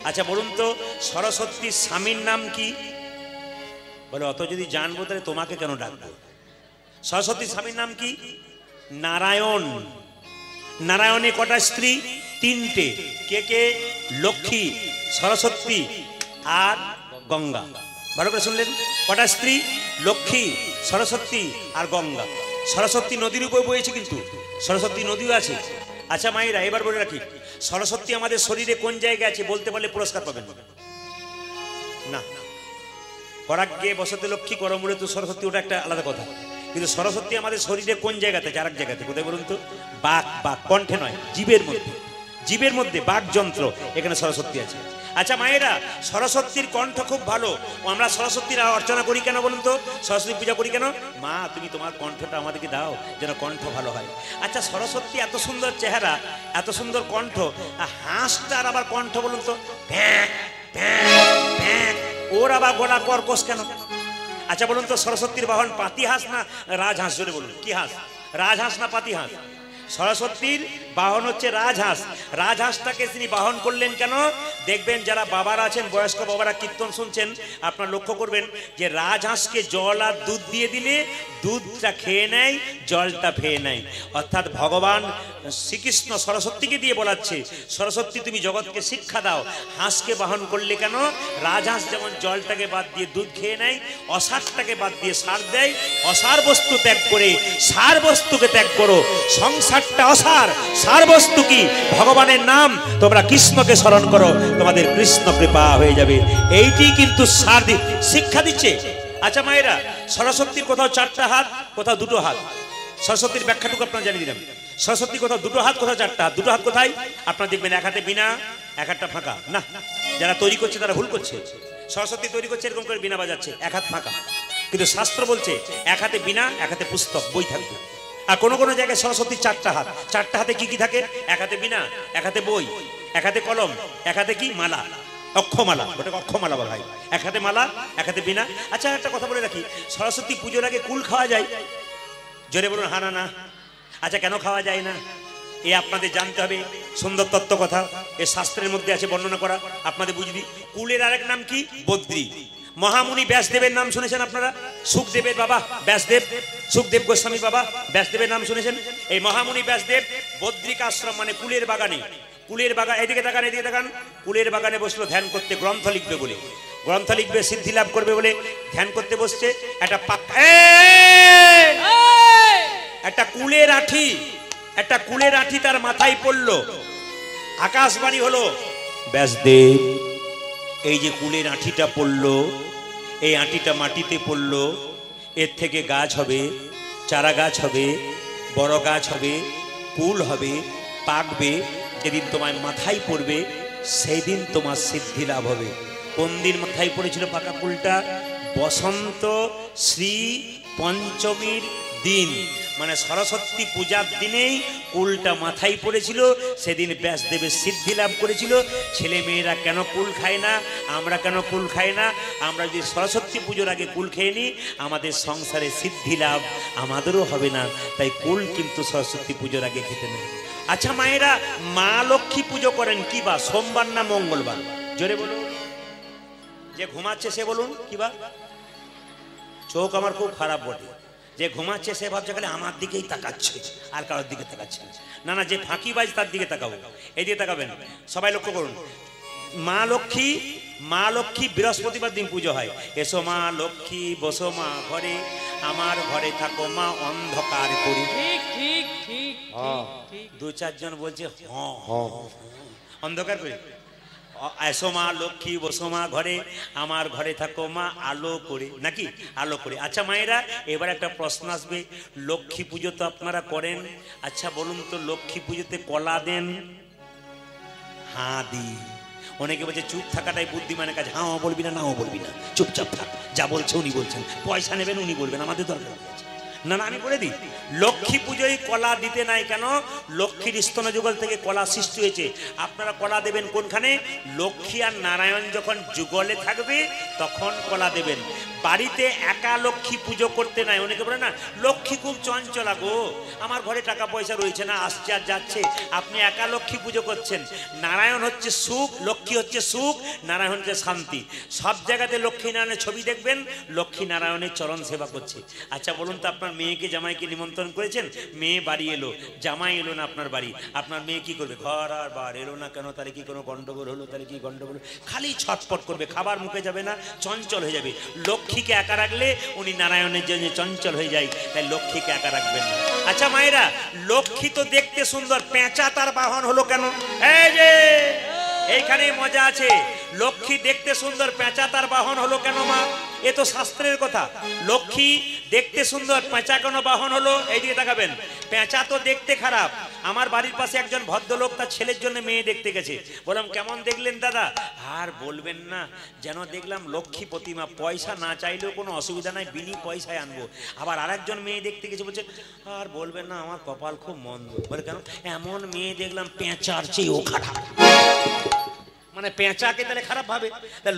আচ্ছা বলুন তো সরস্বতীর স্বামীর নাম কি? বলে অত যদি জানবো তাহলে তোমাকে কেন ডাকবো? সরস্বতীর স্বামীর নাম কি? নারায়ণ। নারায়ণে কটা স্ত্রী? তিনটে। কে কে? লক্ষ্মী, সরস্বতী আর গঙ্গা। ভালো করে শুনলেন? কটা স্ত্রী? লক্ষ্মী, সরস্বতী আর গঙ্গা। সরস্বতী নদীর উপর বয়েছে, কিন্তু সরস্বতী নদীও আছে। আচ্ছা মায়েরা, এবার বলে রাখি, সরস্বতী আমাদের শরীরে কোন জায়গায় আছে বলতে পারলে পুরস্কার পাবেন না। করাগ্যে বসতে লক্ষ্মী করমূলে তো সরস্বতী, ওটা একটা আলাদা কথা। কিন্তু সরস্বতী আমাদের শরীরে কোন জায়গাতে আছে? আরেক জায়গাতে। কোথায় বলুন তো? বাক, বাক কণ্ঠে নয়, জীবের মধ্যে। জীবের মধ্যে বাক যন্ত্র, এখানে সরস্বতী আছে। আচ্ছা মায়েরা, সরস্বতীর কণ্ঠ খুব ভালো। আমরা সরস্বতীর অর্চনা করি কেন বলুন তো? সরস্বতী পূজা করি কেন? মা তুমি তোমার কণ্ঠটা আমাদেরকে দাও, যেন কণ্ঠ ভালো হয়। আচ্ছা সরস্বতী এত সুন্দর চেহারা, এত সুন্দর কণ্ঠ, হাঁসটার আবার কণ্ঠ বলুন তো ভ্যাঁ ভ্যাঁ ভ্যাঁ, ওর আবার গলা কর্কশ কেন? আচ্ছা বলুন তো সরস্বতীর বাহন পাতি হাঁস না রাজহাঁস? জোরে বলুন, কি হাঁস? রাজহাঁস না পাতি হাঁস? সরস্বতীর বাহন হচ্ছে রাজহাঁস। রাজহাঁসটাকে তিনি বাহন করলেন কেন? দেখবেন যারা বাবারা আছেন, বয়স্ক বাবারা কীর্তন শুনছেন, আপনারা লক্ষ্য করবেন যে রাজহাঁসকে জল আর দুধ দিয়ে দিলে দুধটা খেয়ে নেয়, জলটা ফেয়ে নেয়। অর্থাৎ ভগবান শ্রীকৃষ্ণ সরস্বতীকে দিয়ে বলাচ্ছে, সরস্বতী তুমি জগৎকে শিক্ষা দাও। হাঁসকে বাহন করলে কেন? রাজহাঁস যেমন জলটাকে বাদ দিয়ে দুধ খেয়ে নেয়, অসারটাকে বাদ দিয়ে সার দেয়। অসার বস্তু ত্যাগ করে সার বস্তুকে ত্যাগ করো। সংসারটা অসার, সার বস্তু কি? ভগবানের নাম। তোমরা কৃষ্ণকে স্মরণ করো, তোমাদের কৃষ্ণ কৃপা হয়ে যাবে। এইটি কিন্তু সার শিক্ষা দিচ্ছে। আচ্ছা মায়েরা, সরস্বতীর কোথাও চারটা হাত, কোথাও দুটো হাত। সরস্বতীর ব্যাখ্যাটুকু আপনারা জানিয়ে দিলাম। সরস্বতী কোথাও দুটো হাত, কোথাও চারটা হাত। দুটো হাত কোথায়? আপনারা দেখবেন এক হাতে বীণা, এক হাতটা ফাঁকা। না, যারা তৈরি করছে তারা ভুল করছে। সরস্বতী তৈরি করছে এরকম করে বীণা বাজাচ্ছে, এক হাত ফাঁকা। কিন্তু শাস্ত্র বলছে এক হাতে বীণা, এক হাতে পুস্তক, বই থাকবে। আর কোনো কোনো জায়গায় সরস্বতীর চারটা হাত। চারটা হাতে কি কি থাকে? এক হাতে বীণা, এক হাতে বই, এক হাতে কলম, এক হাতে কি? মালা, অক্ষমালা। ওটাকে অক্ষমালা বলা হয়। এক হাতে মালা, এক হাতে বীণা। আচ্ছা একটা কথা বলে রাখি, সরস্বতী পুজোর আগে কুল খাওয়া যায়? জোরে বলুন হা না না। আচ্ছা কেন খাওয়া যায় না? এ আপনাদের জানতে হবে। সুন্দর তত্ত্ব কথা, এ শাস্ত্রের মধ্যে আছে বর্ণনা করা, আপনাদের বুঝবি। কুলের আরেক নাম কি? বদ্রী। মহামুনি ব্যাসদেবের নাম শুনেছেন আপনারা? সুখদেবের বাবা ব্যাসদেব, সুখদেব গোস্বামীর বাবা ব্যাসদেবের নাম শুনেছেন? এই মহামুনি ব্যাসদেব বদ্রিক আশ্রম মানে কুলের বাগানে, কুলের বাগান, এদিকে তাকান, এদিকে তাকান, কুলের বাগানে বসলো ধ্যান করতে, গ্রন্থ লিখবে বলে। গ্রন্থ লিখবে, সিদ্ধি লাভ করবে বলে ধ্যান করতে বসছে। একটা কুলের আঠি, একটা কুলের আঠি তার মাথায় পড়লো। আকাশবাণী হলো, ব্যাসদেব এই যে কুলের আঠিটা পড়লো, এই আঠিটা মাটিতে পড়লো, এর থেকে গাছ হবে, চারা গাছ হবে, বড় গাছ হবে, কুল হবে, পাকবে। যেদিন তোমার মাথায় পড়বে সেই দিন তোমার সিদ্ধি লাভ হবে। কোন দিন মাথায় পড়েছিল পাকা কুলটা? বসন্ত শ্রী পঞ্চমীর দিন, মানে সরস্বতী পূজার দিনেই কুলটা মাথায় পড়েছিল। সেদিন ব্যাসদেবের সিদ্ধি লাভ করেছিল। ছেলে মেয়েরা কেন কুল খায় না? আমরা কেন কুল খাই না? আমরা যদি সরস্বতী পুজোর আগে কুল খেয়ে নিই, আমাদের সংসারে সিদ্ধি লাভ আমাদেরও হবে না। তাই কুল কিন্তু সরস্বতী পুজোর আগে খেতে নেই। আচ্ছা মায়েরা, মা লক্ষ্মী পুজো করেন কি বা? সোমবার না মঙ্গলবার? জোরে বলুন। যে ঘুমাচ্ছে সে বলুন কি বা? চোখ আমার খুব খারাপ বটে। যে ঘুমাচ্ছে সে ভাবছে খালি আমার দিকেই তাকাচ্ছে, আর কারোর দিকে তাকাচ্ছে না। না, যে ফাঁকিবাজ তার দিকে তাকাবো। এই দিকে তাকাবেন। সবাই লক্ষ্য করুন। মা লক্ষ্মী, মা লক্ষ্মী বৃহস্পতিবার দিন পুজো হয়। এসো মা লক্ষ্মী বসো মা ঘরে, আমার ঘরে থাকো মা অন্ধকার করি। ঠিক ঠিক ঠিক। দু চারজন বলছে অন্ধকার করি। এসো মা লক্ষ্মী বসো মা ঘরে, আমার ঘরে থাকো মা আলো করে, নাকি? আলো করে। আচ্ছা মায়েরা, এবার একটা প্রশ্ন আসবে। লক্ষ্মী পুজো তো আপনারা করেন। আচ্ছা বলুন তো, লক্ষ্মী পুজোতে কলা দেন? হ্যাঁ দিই। অনেকে বলছে চুপ থাকাটাই বুদ্ধিমানের কাজ। হাঁও বলবি না, নাও বলবি না, চুপচাপ থাক, যা বলছে উনি বলছেন। পয়সা নেবেন উনি বলবেন, আমাদের দরকার আছে। না না আমি বলে দিই, লক্ষ্মী পুজোয় কলা দিতে নাই কেন? লক্ষ্মীর স্তন যুগল থেকে কলা সৃষ্টি হয়েছে। আপনারা কলা দেবেন কোনখানে? লক্ষ্মী আর নারায়ণ যখন যুগলে থাকবে তখন কলা দেবেন। বাড়িতে একা লক্ষ্মী পুজো করতে নাই। অনেকে বলে না লক্ষ্মী খুব চঞ্চলা গো, আমার ঘরে টাকা পয়সা রয়েছে না, আসছে আর যাচ্ছে। আপনি একা লক্ষ্মী পুজো করছেন। নারায়ণ হচ্ছে সুখ, লক্ষ্মী হচ্ছে সুখ, নারায়ণ হচ্ছে শান্তি। সব জায়গাতে লক্ষ্মী নারায়ণের ছবি দেখবেন, লক্ষ্মী নারায়ণের চরণ সেবা করছে। আচ্ছা বলুন তো, আপনার মেয়েকে জামাইকে নিমন্ত্রণ করেছেন, মেয়ে বাড়ি এলো, জামাই এলো না আপনার বাড়ি, আপনার মেয়ে কি করবে? ঘর আর বার এলো না কেন, তাহলে কি কোনো গন্ডগোল হলো, তাহলে কি গন্ডগোল? খালি ছটপট করবে, খাবার মুখে যাবে না, চঞ্চল হয়ে যাবে। লক্ষ্মীকে একা রাখলে উনি নারায়ণের জন্য চঞ্চল হয়ে যায়, তাই লক্ষ্মীকে একা রাখবেন না। আচ্ছা মায়েরা, লক্ষ্মী তো দেখতে সুন্দর, পেঁচা তার বাহন হলো কেন? এই যে এইখানে মজা আছে। লক্ষ্মী দেখতে সুন্দর, পেঁচা তার বাহন হলো কেন মা? এ তো শাস্ত্রের কথা। লক্ষ্মী দেখতে সুন্দর, পেঁচা কেন বাহন হলো? এইদিকে তাকাবেন। পেঁচা তো দেখতে খারাপ। আমার বাড়ির পাশে একজন ভদ্রলোক তার ছেলের জন্য মেয়ে দেখতে গেছে। বললাম কেমন দেখলেন দাদা? আর বলবেন না, যেন দেখলাম লক্ষ্মী প্রতিমা, পয়সা না চাইলেও কোনো অসুবিধা নাই, বিনি পয়সায় আনবো। আবার আরেকজন মেয়ে দেখতে গেছে, বলছে আর বলবেন না, আমার কপাল খুব মন্দ। বলে কেন? এমন মেয়ে দেখলাম পেঁচার চেয়েও খারাপ। মানে পেঁচাকে তাহলে খারাপ ভাবে?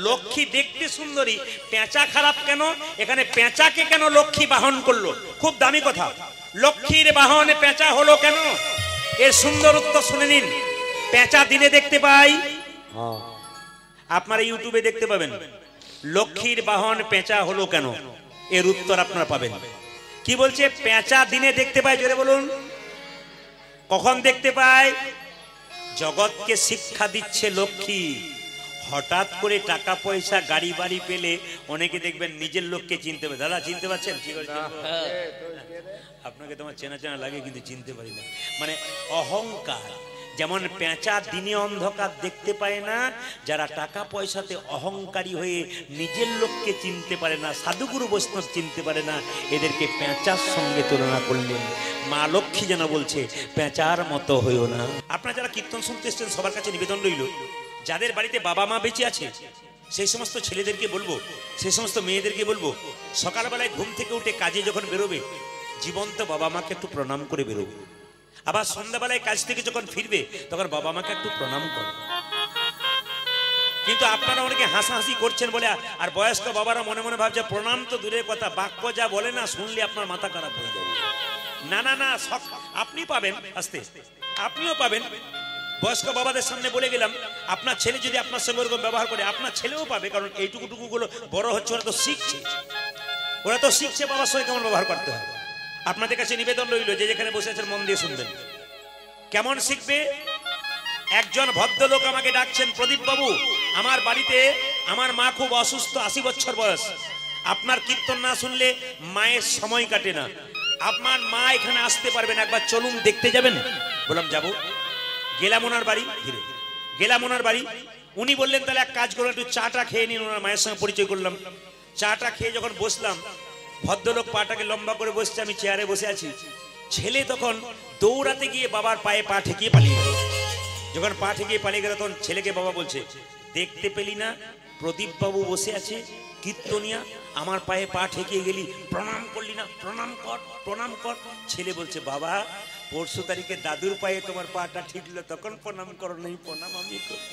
লক্ষ্মী দেখতে সুন্দরী, পেঁচা খারাপ কেন? এখানে পেঁচাকে কেন লক্ষ্মী বাহন করলো? খুব দামি কথা। লক্ষ্মীর বাহনে পেঁচা হলো কেন? এর সুন্দর উত্তর শুনে নিন। পেঁচা দিনে দেখতে পাই, আপনারা ইউটিউবে দেখতে পাবেন। লক্ষ্মীর বাহন পেঁচা হলো কেন, এর উত্তর আপনারা পাবেন। কি বলছে? পেঁচা দিনে দেখতে পাই, জোরে বলুন। কখন দেখতে পায়? জগৎকে শিক্ষা দিচ্ছে লক্ষ্মী। হঠাৎ করে টাকা পয়সা গাড়ি বাড়ি পেলে অনেকে দেখবেন নিজের লোককে চিনতে পারে। দাদা চিনতে পারছেন? কি করে আপনাকে তোমার চেনা চেনা লাগে কিন্তু চিনতে পারি না, মানে অহংকার। যেমন পেঁচা দিনে অন্ধকার দেখতে পায় না, যারা টাকা পয়সাতে অহংকারী হয়ে নিজের লোককে চিনতে পারে না, সাধুগুরু বৈষ্ণব চিনতে পারে না, এদেরকে পেঁচার সঙ্গে তুলনা করলেন। মা লক্ষ্মী যেন বলছে পেঁচার মতো হইও না। আপনারা যারা কীর্তন শুনতে এসছেন সবার কাছে নিবেদন রইল, যাদের বাড়িতে বাবা মা বেঁচে আছে সেই সমস্ত ছেলেদেরকে বলবো, সেই সমস্ত মেয়েদেরকে বলবো, সকালবেলায় ঘুম থেকে উঠে কাজে যখন বেরোবে জীবন্ত বাবা মাকে একটু প্রণাম করে বেরোবে। আবার সন্ধ্যাবেলায় কাজ থেকে যখন ফিরবে তখন বাবা মাকে একটু প্রণাম করো। কিন্তু আপনারা অনেকে হাসাহাসি করছেন বলে, আর বয়স্ক বাবারা মনে মনে ভাবছে প্রণাম তো দূরের কথা, বাক্য যা বলে না শুনলে আপনার মাথা খারাপ হয়ে যাবে। না না না, আপনি পাবেন, আস্তে আপনিও পাবেন। বয়স্ক বাবাদের সামনে বলে গেলাম, আপনার ছেলে যদি আপনার সঙ্গে ওরকম ব্যবহার করে আপনার ছেলেও পাবে, কারণ এইটুকুটুকু গুলো বড় হচ্ছে, ওরা তো শিখছে, ওরা তো শিখছে বাবার সঙ্গে কেমন ব্যবহার করতে হবে। আপনাদের কাছে নিবেদন রইল, যে যেখানে বসে আছেন মন দিয়ে শুনবেন। কেমন শিখবে? একজন ভদ্রলোক আমাকে ডাকছেন, প্রদীপ বাবু আমার বাড়িতে আমার মা খুব অসুস্থ, 80 বছর বয়স, আপনার কীর্তন না শুনলে মায়ের সময় কাটে না, আপনার মা এখানে আসতে পারবেন, একবার চলুন দেখতে যাবেন। বললাম যাবো। গেলাম ওনার বাড়ি, ধীরে গেলাম ওনার বাড়ি। উনি বললেন তাহলে এক কাজ করুন, একটু চাটা খেয়ে নিন। ওনার মায়ের সঙ্গে পরিচয় করলাম। চাটা খেয়ে যখন বসলাম, ভদ্রলোক পাটাকে লম্বা করে বসছে, আমি চেয়ারে বসে আছি। ছেলে তখন দৌড়াতে গিয়ে বাবার পায়ে পা ঠেকিয়ে পালিয়ে গেল। যখন পা ঠেকিয়ে পালিয়ে গেল তখন ছেলেকে বাবা বলছে, দেখতে পেলি না প্রদীপ বাবু বসে আছে কীর্তনিয়া, আমার পায়ে পা ঠেকিয়ে গেলি, প্রণাম করলি না, প্রণাম কর প্রণাম কর। ছেলে বলছে, বাবা পরশু তারিখে দাদুর পায়ে তোমার পাটা ঠিকলো, তখন প্রণাম করো নাই, প্রণাম আমি করি।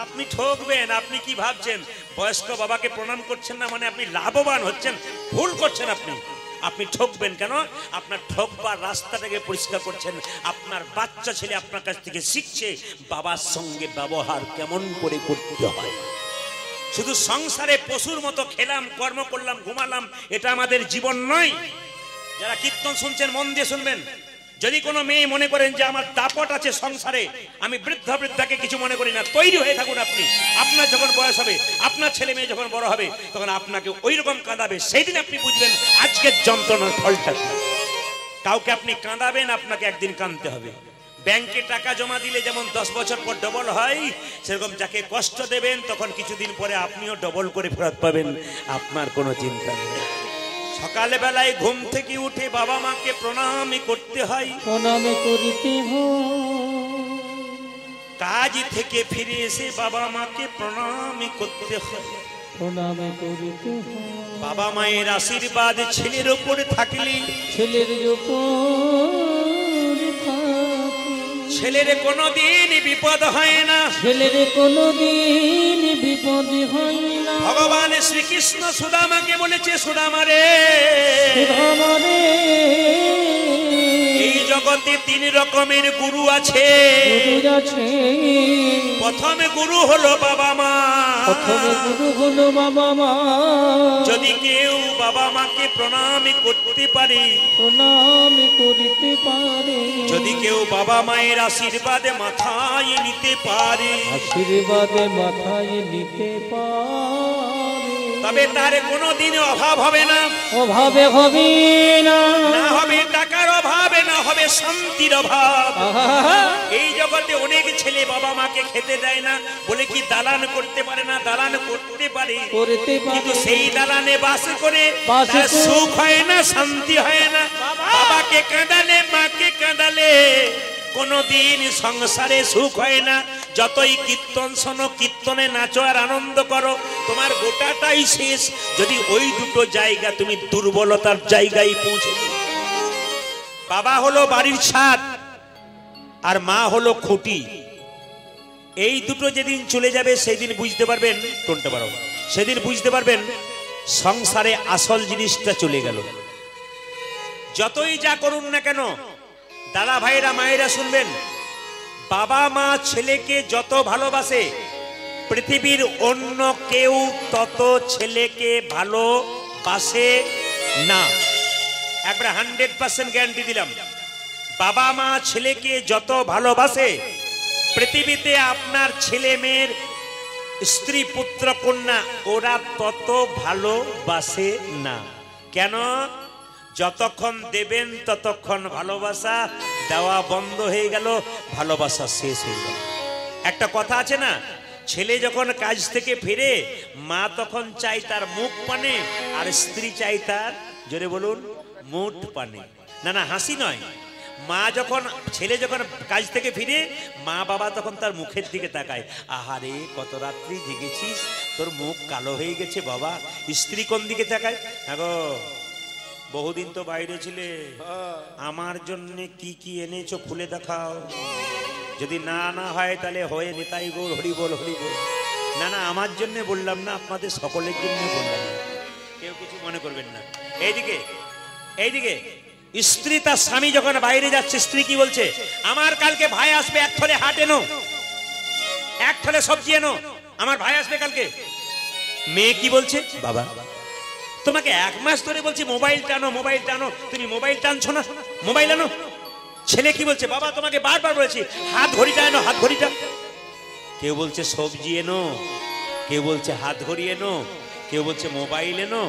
আপনি ঠকবেন। আপনি কি ভাবছেন বয়স্ক বাবাকে প্রণাম করছেন না মানে আপনি লাভবান হচ্ছেন? ভুল করছেন। আপনি ঠকবেন কেন? আপনার ঠকবার রাস্তাটাকে পরিষ্কার করছেন। আপনার বাচ্চা ছেলে আপনার কাছ থেকে শিখছে বাবার সঙ্গে ব্যবহার কেমন করে করতে হয়। শুধু সংসারে পশুর মতো খেলাম, কর্ম করলাম, ঘুমালাম, এটা আমাদের জীবন নয়। যারা কীর্তন শুনছেন মন দিয়ে শুনবেন। যদি কোনো মেয়ে মনে করেন যে আমার দাপট আছে সংসারে, আমি বৃদ্ধাকে কিছু মনে করি না, তৈরি হয়ে থাকুন আপনি। আপনার যখন বয়স হবে, আপনার ছেলে মেয়ে যখন বড় হবে, তখন আপনাকে ওই রকম কাঁদাবে, সেই দিন আপনি বুঝবেন আজকের যন্ত্রণার ফলটা। কাউকে আপনি কাঁদাবেন, আপনাকে একদিন কাঁদতে হবে। ব্যাংকে টাকা জমা দিলে যেমন 10 বছর পর ডবল হয়, সেরকম যাকে কষ্ট দেবেন তখন কিছুদিন পরে আপনিও ডবল করে ফেরত পাবেন। আপনার কোনো চিন্তা নেই। সকালে বেলায় ঘুম থেকে উঠে বাবা মাকে প্রণাম করতে হয়, প্রণাম করিতে হয়। কাজ থেকে ফিরে এসে বাবা মাকে প্রণাম করতে হয়। প্রণাম করিতে হয়। বাবা মায়ের আশীর্বাদ ছেলের উপর থাকলে ছেলের উপর থাকে, ছেলের কোনোদিন বিপদ হয় না। ছেলের কোনোদিন বিপদ হয় না। ভগবান শ্রীকৃষ্ণ সুদামাকে বলেছে, সুদামা রে, সুদামারে, এই জগতে 3 রকমের গুরু আছে। গুরু আছে, প্রথম গুরু হলো বাবা মা। প্রথমে গুরু হলো বাবা মা। যদি কেউ বাবা মাকে প্রণাম করতে পারে, প্রণাম করিতে পারে, যদি কেউ বাবা মায়ের আশীর্বাদে মাথায় নিতে পারে, আশীর্বাদে মাথায় নিতে পারে, তবে তার কোনোদিন অভাব হবে না। অভাবে হবে না, না হবে টাকার অভাবে, না হবে শান্তির অভাব। আহা, এই জগতে অনেক ছেলে বাবা মাকে খেতে দেয় না বলে কি দালান করতে পারে না? দালান করতে পারে, করতে কিন্তু পারে, সেই দালানে বাস করে বাস তার করে সুখ হয় না, শান্তি হয় না। বাবাকে কাঁদালে, মাকে কাঁদালে কোনদিন সংসারে সুখ হয় না। যতই কীর্তন শোনো, কীর্তনে নাচো আর আনন্দ করো, তোমার গোটাটাই শেষ যদি ওই দুটো জায়গা তুমি দুর্বলতার জায়গায় পৌঁছে। বাবা হলো বাড়ির ছাদ আর মা হলো খুঁটি। এই দুটো যেদিন চলে যাবে সেদিন বুঝতে পারবেন, কোনটা পারো, সেদিন বুঝতে পারবেন সংসারে আসল জিনিসটা চলে গেল। যতই যা করুন না কেন, দাদা ভাইরা মায়েরা শুনবেন, বাবা মা ছেলেকে যত ভালোবাসে, পৃথিবীর অন্য কেউ তত ছেলেকে ভালোবাসে না। একবার 100% গ্যারান্টি দিলাম, বাবা মা ছেলেকে যত ভালোবাসে, পৃথিবীতে আপনার ছেলে মেয়ের স্ত্রী পুত্র কন্যা ওরা তত ভালোবাসে না। কেন? যতক্ষণ দেবেন ততক্ষণ ভালোবাসা, দেওয়া বন্ধ হয়ে গেল, ভালোবাসা শেষ হয়ে গেল। একটা কথা আছে না, ছেলে যখন কাজ থেকে ফিরে মা তখন চাই তার মুখ পানে, আর স্ত্রী চাই তার, জোরে বলুন, মুঠ পানে। না না, হাসি নয়। মা যখন, ছেলে যখন কাজ থেকে ফিরে, মা বাবা তখন তার মুখের দিকে তাকায়, আহারে কত রাত্রি জেগেছিস, তোর মুখ কালো হয়ে গেছে বাবা। স্ত্রী কোন দিকে তাকায়? হ্যাঁ গো, বহুদিন তো বাইরে ছিলে, আমার জন্য কি কি এনেছো খুলে দেখাও। যদি না না হয় তাহলে হয়ে নিতাই গৌর হরি বল, হরি বল। না না, আমার জন্য বললাম না, আপনাদের সকলের জন্য বললাম, কেউ কিছু মনে করবেন না। এইদিকে, এইদিকে স্ত্রী তার স্বামী যখন বাইরে যাচ্ছে, স্ত্রী কি বলছে? আমার কালকে ভাই আসবে, 1 থলে হাট এনো, 1 থলে সবজি এনো, আমার ভাই আসবে কালকে। মেয়ে কি বলছে? বাবা তোমাকে 1 মাস ধরে বলছি মোবাইল টানো, মোবাইল টানো, তুমি মোবাইল টানছো না, মোবাইল আনো। ছেলে কি বলছে? বাবা তোমাকে বারবার বলেছি হাত ঘড়িটা এনো, হাত ঘড়িটা। কেউ বলছে সবজি এনো, কেউ বলছে হাত ঘড়ি এনো, কেউ বলছে মোবাইল এনো।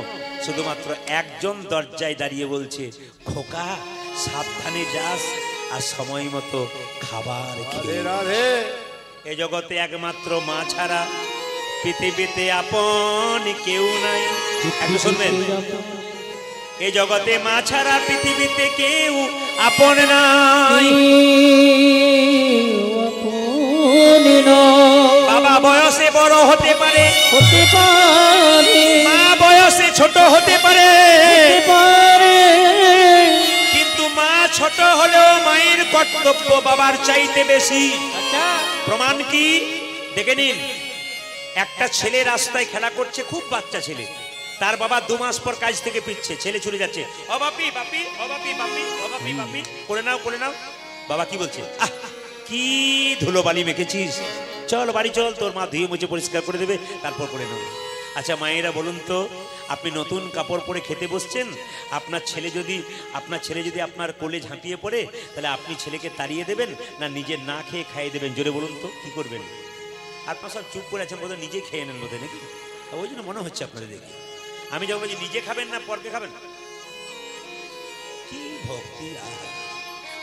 শুধুমাত্র একজন দরজায় দাঁড়িয়ে বলছে, খোকা সাবধানে যাস আর সময় মতো খাবার খেয়ে। এ জগতে একমাত্র মা ছাড়া পৃথিবীতে আপন কেউ নাই। একটু শুনবেন, এ জগতে মা ছাড়া পৃথিবীতে কেউ আপন নাই। বাবা বয়সে বড় হতে পারে, হতে পারে, মা বয়সে ছোট হতে পারে, হতে পারে, কিন্তু মা ছোট হলেও মায়ের কর্তব্য বাবার চাইতে বেশি। আচ্ছা, প্রমাণ কি? দেখে নিন, একটা ছেলে রাস্তায় খেলা করছে, খুব বাচ্চা ছেলে, তার বাবা 2 মাস পর কাজ থেকে ফিরছে, ছেলে চলে যাচ্ছে, ও বাপি বাপি, ও বাপি বাপি, ও বাপি বাপি, করে নাও করে নাও। বাবা কি বলছে? আহ কি ধুলো বালি মেখেছিস, চল বাড়ি চল, তোর মা ধুয়ে মুছে পরিষ্কার করে দেবে, তারপর করে নেব। আচ্ছা মায়েরা বলুন তো, আপনি নতুন কাপড় পরে খেতে বসছেন, আপনার ছেলে যদি আপনার কোলে ঝাঁপিয়ে পড়ে, তাহলে আপনি ছেলেকে তাড়িয়ে দেবেন না নিজে না খেয়ে খাইয়ে দেবেন? জোরে বলুন তো, কি করবেন? আপনার সব চুপ করে আছেন, বোধহয় নিজে খেয়ে নেন বোধহয়, নাকি? ওই জন্য মনে হচ্ছে আপনাদের দেখি। আমি যখন বলছি নিজে খাবেন না পরকে খাবেন, কি ভক্তি!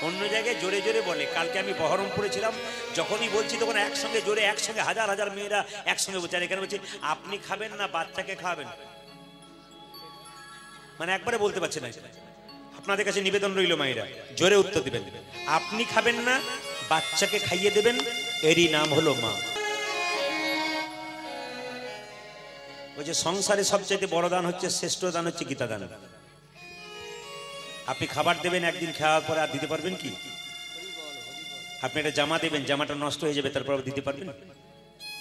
অন্য জায়গায় জোরে জোরে বলে। কালকে আমি বহরমপুরে ছিলাম, যখনই বলছি তখন একসঙ্গে জোরে, একসঙ্গে হাজার হাজার মেয়েরা একসঙ্গে বলছে। আর এখানে বলছি আপনি খাবেন না বাচ্চাকে খাবেন, মানে একবারে বলতে পারছে না। আপনাদের কাছে নিবেদন রইল মায়েরা, জোরে উত্তর দিবেন। আপনি খাবেন না, বাচ্চাকে খাইয়ে দেবেন, এরই নাম হলো মা। ওই যে সংসারে সবচাইতে বড় দান হচ্ছে, শ্রেষ্ঠ দান হচ্ছে গীতা দান। আপনি খাবার দেবেন, একদিন খাওয়ার পরে আর দিতে পারবেন কি? আপনি একটা জামা দেবেন, জামাটা নষ্ট হয়ে যাবে, তারপর দিতে পারবেন?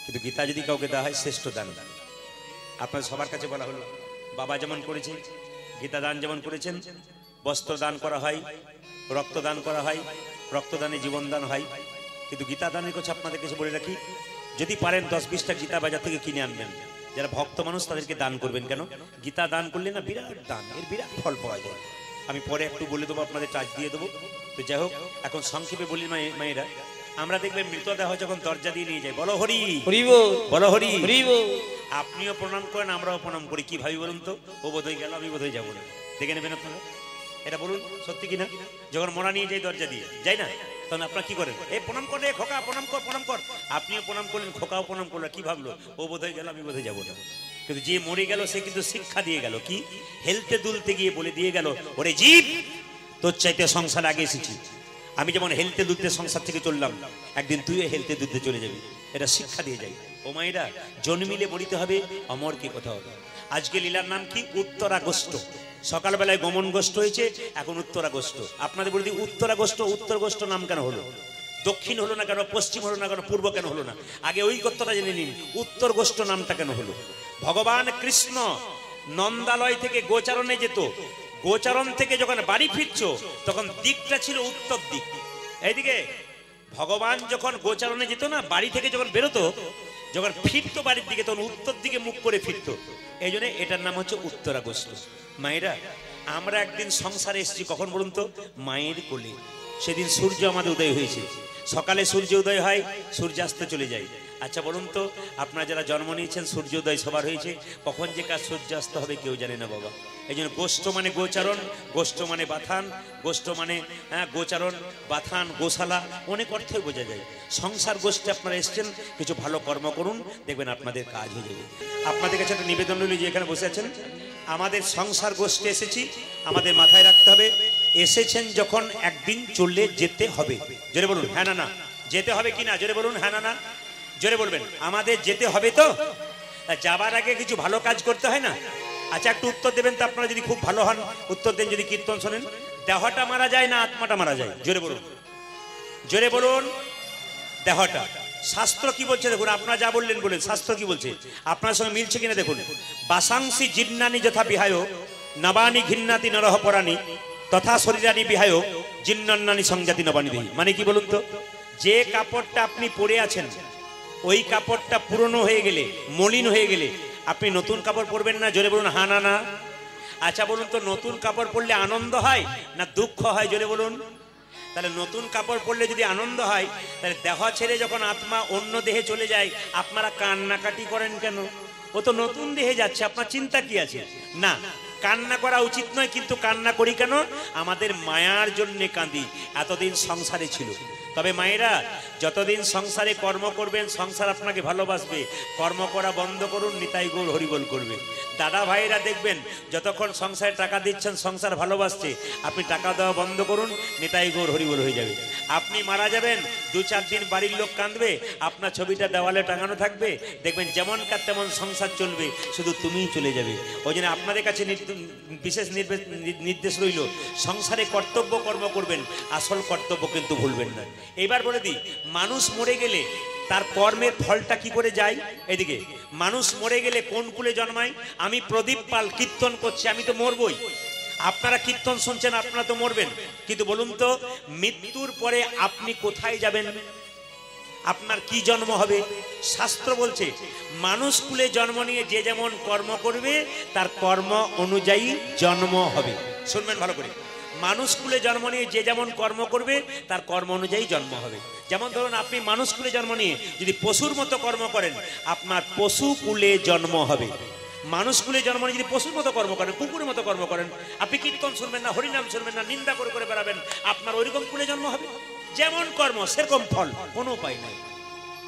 কিন্তু গীতা যদি কাউকে দেওয়া হয়, শ্রেষ্ঠ দান। আপনার সবার কাছে বলা হলো, বাবা যেমন করেছে, গীতা দান যেমন করেছেন, বস্ত্র দান করা হয়, রক্ত দান করা হয়, রক্তদানে জীবন দান হয়। কিন্তু গীতা দানের কথা আপনাদের কাছে বলে রাখি, যদি পারেন 10-20টা গীতা বাজার থেকে কিনে আনবেন। যারা ভক্ত মানুষ তাদেরকে দান করবেন। কেন? গীতা দান করলে না বিরাট দান, এর বিরাট ফল পাওয়া যায়। আমি পরে একটু বলে দেবো, আপনাদের টাচ দিয়ে দেবো। তো যাই হোক, এখন সংক্ষেপে বলি মায়েরা, আমরা দেখবেন মৃতদেহ যখন দরজা দিয়ে নিয়ে যায়, বলো হরি হরি বল, বলো হরি হরি বল। আপনিও প্রণাম করেন, আমরাও প্রণাম করি। কি ভাবি বলুন তো? ও বোধ হয়ে গেল, আমি বোধ হয়ে যাবো না। দেখে নেবেন আপনারা, এটা বলুন সত্যি কিনা? যখন মরা নিয়ে যায় দরজা দিয়ে, যাই না, তখন আপনারা কি করেন? এই প্রণাম করে, খোকা প্রণাম কর, প্রণাম কর। আপনিও প্রণাম করলেন, খোকাও প্রণাম করলো। কি ভাবলো? ও বোধ হয়ে গেল, আমি বোধ হয়ে যাবো না। কিন্তু যে মরে গেল সে কিন্তু শিক্ষা দিয়ে গেল। কি? হেলতে দুলতে গিয়ে বলে দিয়ে গেল, ওরে জীব, তোর চাইতে সংসার আগে এসেছি। আমি যেমন হেলতে দুলতে সংসার থেকে চললাম, একদিন তুইও হেলতে দুলতে চলে যাবি। এটা শিক্ষা দিয়ে যাই। ও মায়েরা, জন্মিলে মরিতে হবে, অমর কি কথা হবে। আজকে লীলার নাম কি? উত্তরাগস্ত। সকালবেলায় গমন গোষ্ঠ হয়েছে, এখন উত্তরাগস্ত। আপনাদের বলে দিই, উত্তরাগস্ত, উত্তরগস্ত নাম কেন হলো? দক্ষিণ হলো না কেন? পশ্চিম হলো না কেন? পূর্ব কেন হলো না? আগে ওই কথাটা জেনে নিন, উত্তরগস্ত নামটা কেন হলো? ভগবান কৃষ্ণ নন্দালয় থেকে গোচারণে যেত। গোচারণ থেকে যখন বাড়ি ফিরছো, তখন দিকটা ছিল উত্তর দিক। এইদিকে ভগবান যখন গোচারণে যেত না, বাড়ি থেকে যখন বেরোতো, যখন ফিরতো বাড়ির দিকে, তখন উত্তর দিকে মুখ করে ফিরতো। এই জন্য এটার নাম হচ্ছে উত্তরাগস্ত। মায়েরা, আমরা একদিন সংসারে এসেছি, কখন বলুন তো? মায়ের কোলে। সেদিন সূর্য আমাদের উদয় হয়েছে। সকালে সূর্য উদয় হয়, সূর্যাস্ত চলে যায়। আচ্ছা বলুন তো, আপনারা যারা জন্ম নিয়েছেন, সূর্যোদয় সবার হয়েছে, কখন যে কাজ সূর্যাস্ত হবে কেউ জানে না বাবা। এই জন্য গোষ্ঠ মানে গোচারণ, গোষ্ঠ মানে বাথান, গোষ্ঠ মানে গোচারণ, বাথান, গোশালা, অনেক অর্থই বোঝা যায়। সংসার গোষ্ঠী আপনারা এসছেন, কিছু ভালো কর্ম করুন, দেখবেন আপনাদের কাজ হয়ে যাবে। আপনাদের কাছে একটা নিবেদন রইল, যে এখানে বসে আছেন, আমাদের সংসার গোষ্ঠী এসেছি, আমাদের মাথায় রাখতে হবে, এসেছেন যখন একদিন চলে যেতে হবে। জোরে বলুন হ্যাঁ না না। যেতে হবে কিনা? জোরে বলুন হ্যাঁ না না। জোরে বলবেন। আমাদের যেতে হবে তো? যাবার আগে কিছু ভালো কাজ করতে হয় না? আচ্ছা একটু উত্তর দেবেন তো আপনারা, যদি খুব ভালো হন উত্তর দেন। যদি কীর্তন শোনেন, দেহটা মারা যায় না আত্মাটা মারা যায়? জোরে বলুন, জোরে বলুন। দেহটা। শাস্ত্র কি বলছে দেখুন, আপনারা যা বললেন বলেন, শাস্ত্র কি বলছে আপনার সঙ্গে মিলছে কিনা দেখুন। বাসাংসি জিন্নানি যথা বিহায় নবানি ঘিন্নাতি নরহ পরাণী তথা শরীরানি বিহায় জিন্নান্নানি সংজাতি নবানি দেহি। মানে কি বলুন তো? যে কাপড়টা আপনি পরে আছেন, ওই কাপড়টা পুরনো হয়ে গেলে, মলিন হয়ে গেলে, আপনি নতুন কাপড় পরবেন না? জোরে বলুন হ্যাঁ না না। আচ্ছা বলুন তো, নতুন কাপড় পরলে আনন্দ হয় না দুঃখ হয়? জোরে বলুন। তাহলে নতুন কাপড় পরলে যদি আনন্দ হয়, তাহলে দেহ ছেড়ে যখন আত্মা অন্য দেহে চলে যায়, আপনারা কান্নাকাটি করেন কেন? ও তো নতুন দেহে যাচ্ছে, আপনার চিন্তা কি আছে? না, কান্না করা উচিত নয়, কিন্তু কান্না করি কেন? আমাদের মায়ার জন্যে কাঁদি। এতদিন সংসারে ছিল। তবে মায়েরা, যতদিন সংসারে কর্ম করবেন, সংসার আপনাকে ভালোবাসবে। কর্ম করা বন্ধ করুন, নিতাই গৌর হরিবল করবে। দাদা ভাইরা দেখবেন, যতক্ষণ সংসারে টাকা দিচ্ছেন, সংসার ভালোবাসছে, আপনি টাকা দেওয়া বন্ধ করুন, নিতাই গৌর হরিবল হয়ে যাবে। আপনি মারা যাবেন, 2-4 দিন বাড়ির লোক কাঁদবে, আপনার ছবিটা দেওয়ালে টাঙানো থাকবে, দেখবেন যেমন কার তেমন সংসার চলবে, শুধু তুমিই চলে যাবে। ওই জন্য আপনাদের কাছে বিশেষ নির্দেশ রইল, সংসারে কর্তব্য কর্ম করবেন, আসল কর্তব্য কিন্তু ভুলবেন না। এবার বলে দিই, মানুষ মরে গেলে তার কর্মের ফলটা কি করে যায়? এদিকে মানুষ মরে গেলে কোন কুলে জন্মায়? আমি প্রদীপ পাল কীর্তন করছি, আমি তো মরবই। আপনারা কীর্তন শুনছেন, আপনারা তো মরবেন। কিন্তু বলুন তো, মৃত্যুর পরে আপনি কোথায় যাবেন? আপনার কি জন্ম হবে? শাস্ত্র বলছে, মানুষ কুলে জন্ম নিয়ে যে যেমন কর্ম করবে, তার কর্ম অনুযায়ী জন্ম হবে। শুনবেন ভালো করে, মানুষ কুলে জন্ম নিয়ে যে যেমন কর্ম করবে, তার কর্ম অনুযায়ী জন্ম হবে। যেমন ধরুন, আপনি মানুষ কুলে জন্ম নিয়ে যদি পশুর মতো কর্ম করেন, আপনার পশু কুলে জন্ম হবে। মানুষ কুলে জন্ম নিয়ে যদি পশুর মতো কর্ম করেন, কুকুরের মতো কর্ম করেন, আপনি কীর্তন শুনবেন না, হরিনাম শুনবেন না, নিন্দা করে করে বেড়াবেন, আপনার ওইরকম কুলে জন্ম হবে। যেমন কর্ম সেরকম ফল, কোনো উপায় নাই।